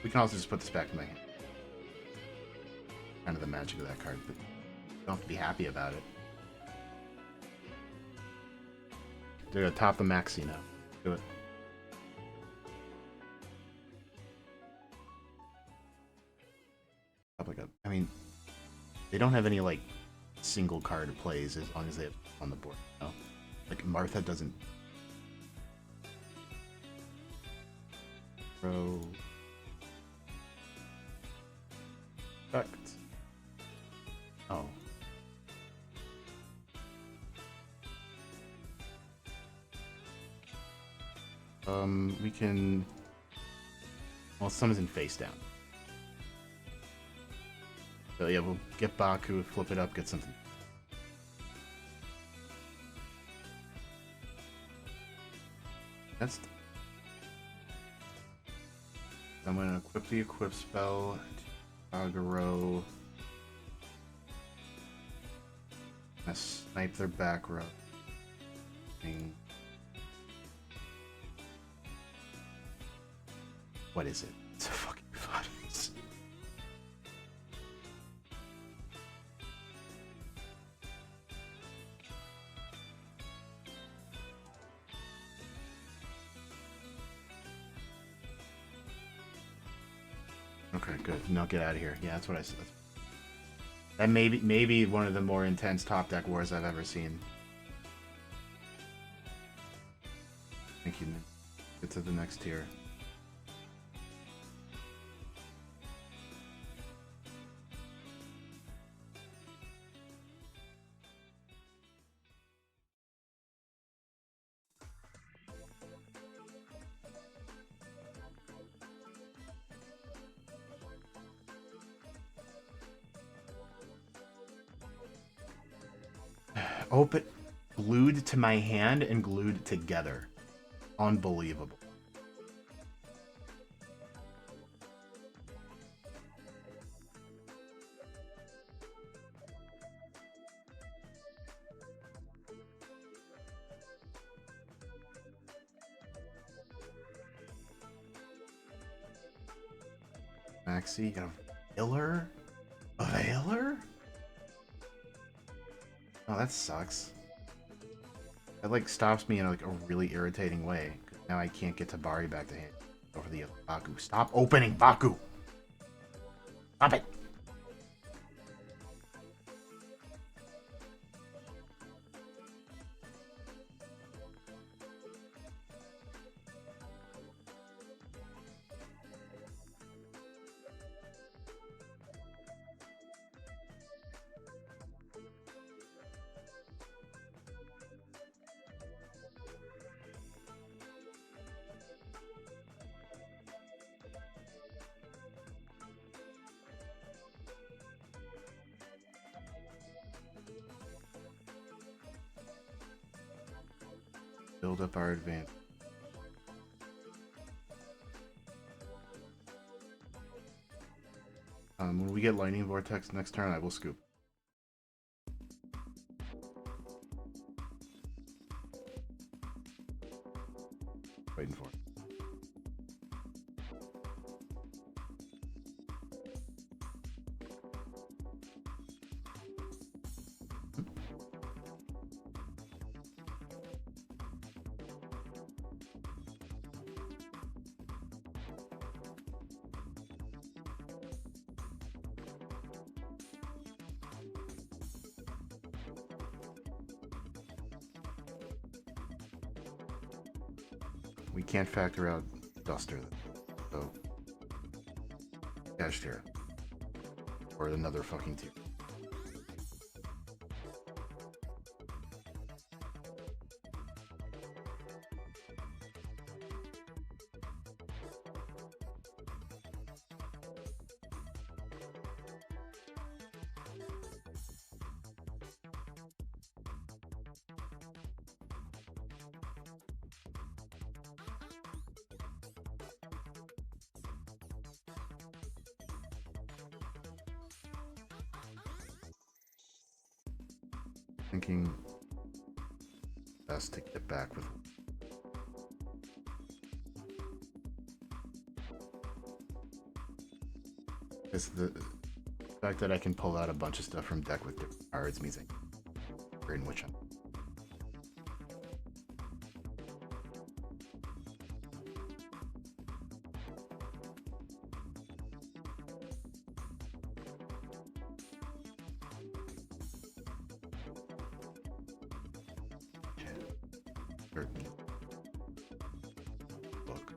S1: We can also just put this back to my hand. Kind of the magic of that card, but you don't have to be happy about it. They're gonna top the maxi now. Do it. I mean, they don't have any like single card plays as long as they have on the board. You know? Like Martha doesn't. Throw. Effect. Oh. We can. Well, summons in face down. So yeah, we'll get Baku, flip it up, get something. That's. I'm gonna equip the equip spell. Agaro. Gonna snipe their back row. What is it? It's a fucking bodies. Okay, good. Now get out of here. Yeah, that's what I said. That maybe one of the more intense top deck wars I've ever seen. Thank you. Get to the next tier. Open, glued to my hand and glued together. Unbelievable. Maxi, a Veiler? A Veiler? Oh, that sucks. That like stops me in like a really irritating way. Now I can't get Tabari back to hand over the other Baku. Stop opening Baku! Stop it! Build up our advance. When we get Lightning Vortex next turn, I will scoop. Waiting for it. We can't factor out Duster, so Kashtira. Or another fucking tier. Thinking best to get back with because the fact that I can pull out a bunch of stuff from deck with different cards means I can in which I'm book.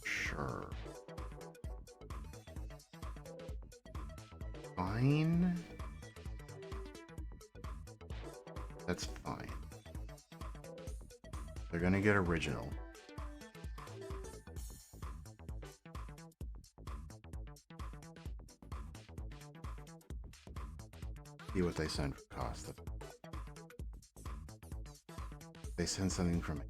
S1: Sure. Fine. That's fine. They're gonna get original. See what they send for cost. They send something from it.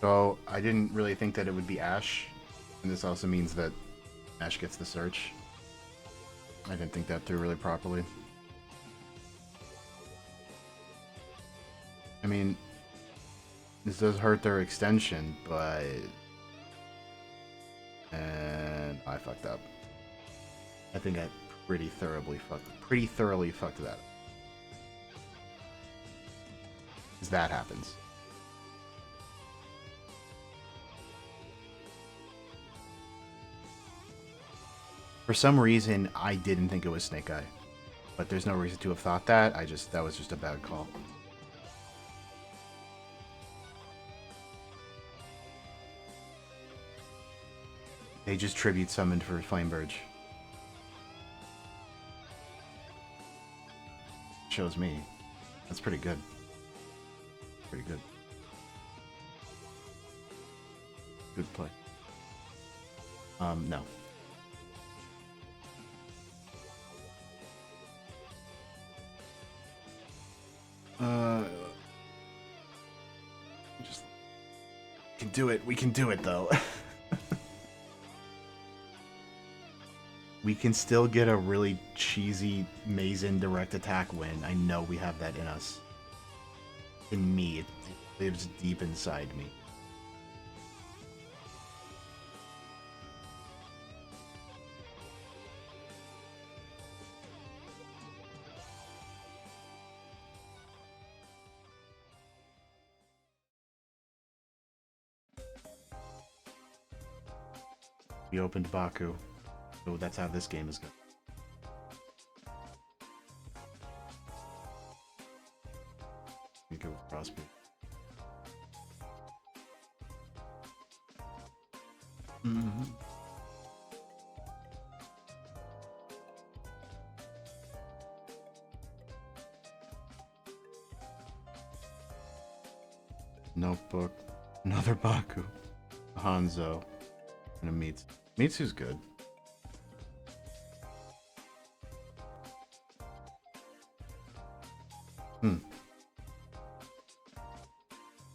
S1: So I didn't really think that it would be Ash, and this also means that Ash gets the search. I didn't think that through really properly. I mean, this does hurt their extension, but... And I fucked up. I think I pretty thoroughly fucked that up. Because that happens. For some reason, I didn't think it was Snake Eye. But there's no reason to have thought that. That was just a bad call. They just tribute summoned for Flameburge. Shows me. That's pretty good. Pretty good. Good play. No. Just can do it. We can do it though. We can still get a really cheesy Mazen direct attack win. I know we have that in us. In me, it lives deep inside me. We opened Baku. So that's how this game is going. We go with Crossbow. Notebook. Another Baku. Hanzo. And a Mitsu. Mitsu's good.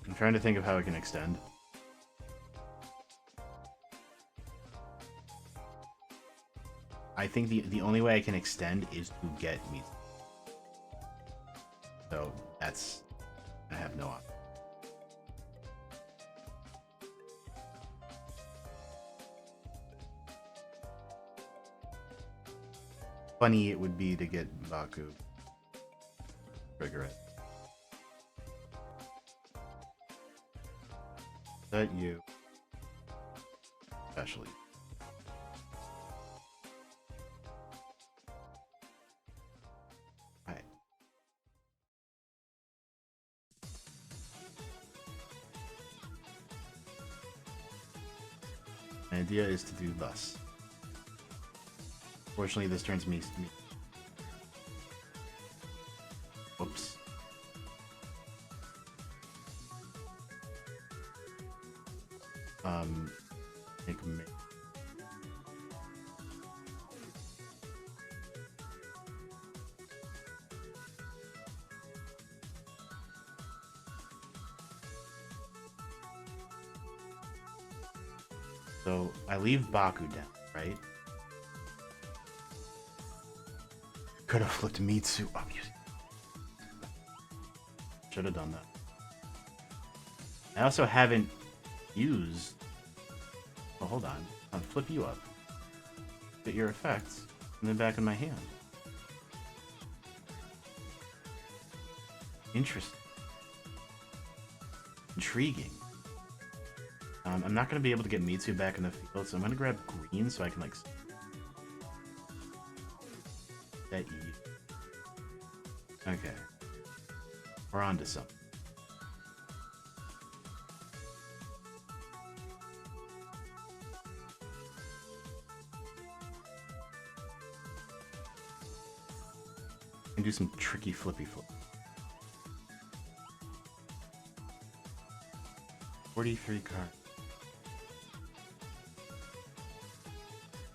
S1: I'm trying to think of how I can extend. I think the only way I can extend is to get Mitsu. So that's... I have no option. Funny it would be to get Baku. Trigger it. Is that you? Especially. Alright. My idea is to do thus. Fortunately, this turns me. Whoops. Make me. So I leave Baku down, right? Could have flipped Mitsu. Oh, should have done that. I also haven't used. Oh, hold on. I'll flip you up. Get your effects, and then back in my hand. Interesting. Intriguing. I'm not going to be able to get Mitsu back in the field, so I'm going to grab green so I can, like... That E. Okay. We're on to something. And do some tricky flippy flip. 43 card.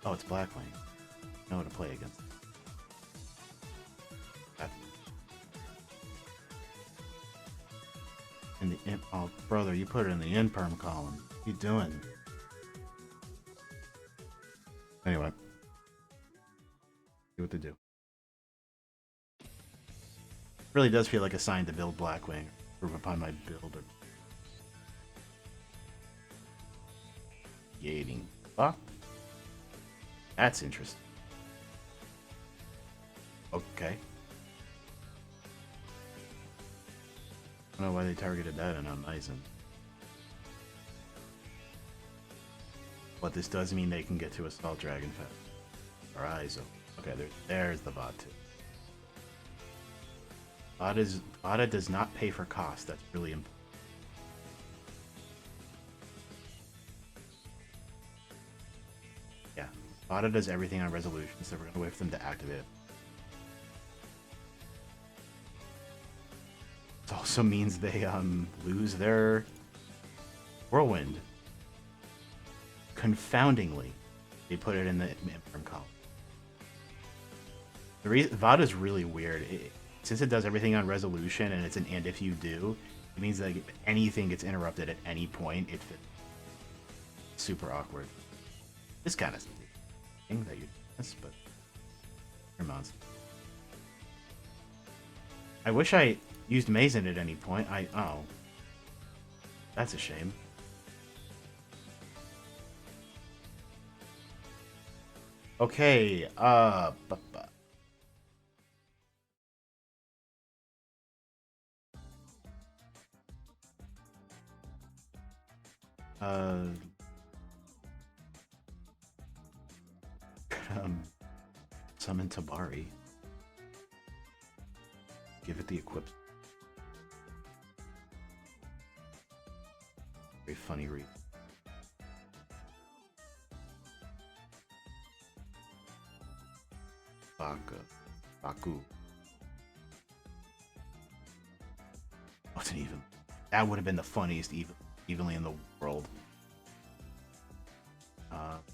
S1: Oh, it's Blackwing. I know how to play against. That. In the imp. Oh, brother, you put it in the imperm column. What are you doing? Anyway. See what to do. Really does feel like a sign to build Blackwing. Prove upon my builder. Gating. Fuck. That's interesting. Okay. I don't know why they targeted that and not Aizen. But this does mean they can get to Assault Dragonfest. Or Aizen. Okay, there's the bot too. Vada does not pay for cost. That's really important. Vada does everything on resolution, so we're gonna wait for them to activate it. It also means they lose their whirlwind. Confoundingly, they put it in the interim column. The Vada's really weird. Since it does everything on resolution and it's an and if you do, it means that if anything gets interrupted at any point, it fits. Super awkward. This kind of thing that you miss, but your monster. I wish I used Mazen at any point. Oh. That's a shame. Okay, summon Tabari. Give it the equip. Very funny read. Baku. Wasn't even. That would have been the funniest evenly in the world.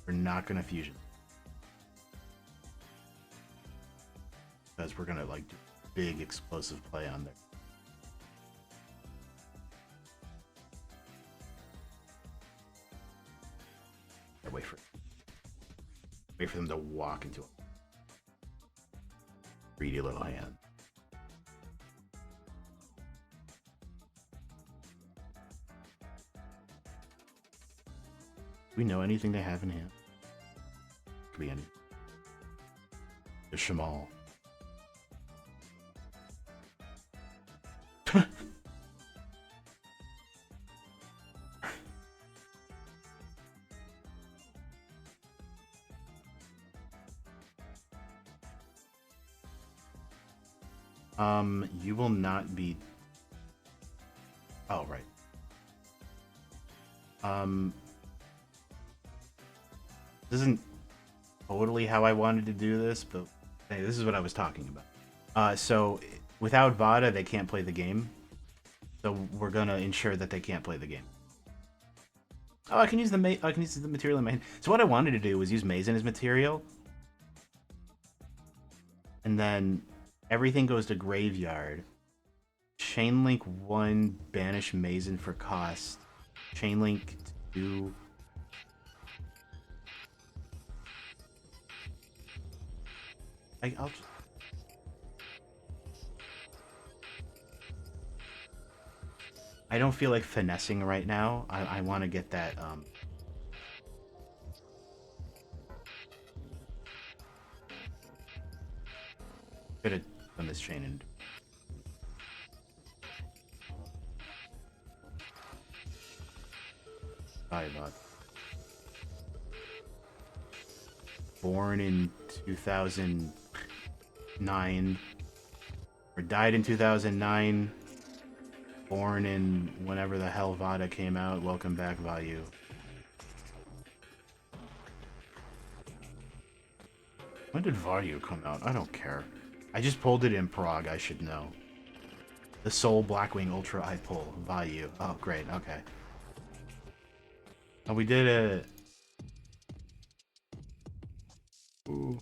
S1: We're not gonna fusion. Because we're gonna like do big explosive play on there. Wait for them to walk into a greedy little hand. Do we know anything they have in hand? Could be any. The Shamal. You will not be. Oh, right. This isn't totally how I wanted to do this, but hey, this is what I was talking about. So without Vada, they can't play the game. So we're gonna ensure that they can't play the game. Oh, I can use the material in my hand. So what I wanted to do was use Mazen as material, and then everything goes to graveyard. Chainlink 1, banish Mazen for cost. Chainlink 2. I'll just... I don't feel like finessing right now. I want to get that could have done this chain and Bot. Born in 2009 or died in 2009. Born in whenever the hell Vada came out. Welcome back, Vayu. When did Vayu come out? I don't care. I just pulled it in Prague, I should know. The Soul Blackwing Ultra I pull. Vayu. Oh, great, okay. Oh, we did it. Ooh.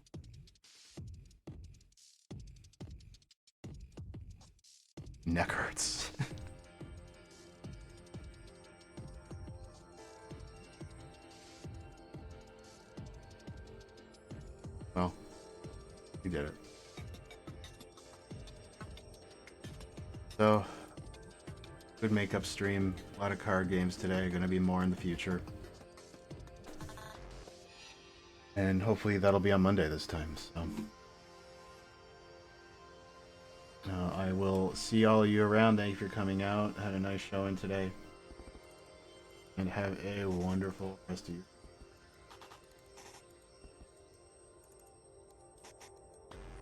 S1: Neck hurts. Well, we did it. So, good makeup stream. A lot of card games today. Gonna be more in the future. And hopefully that'll be on Monday this time. So, I will see all of you around. Thank you for coming out. Had a nice showing today. And have a wonderful rest of your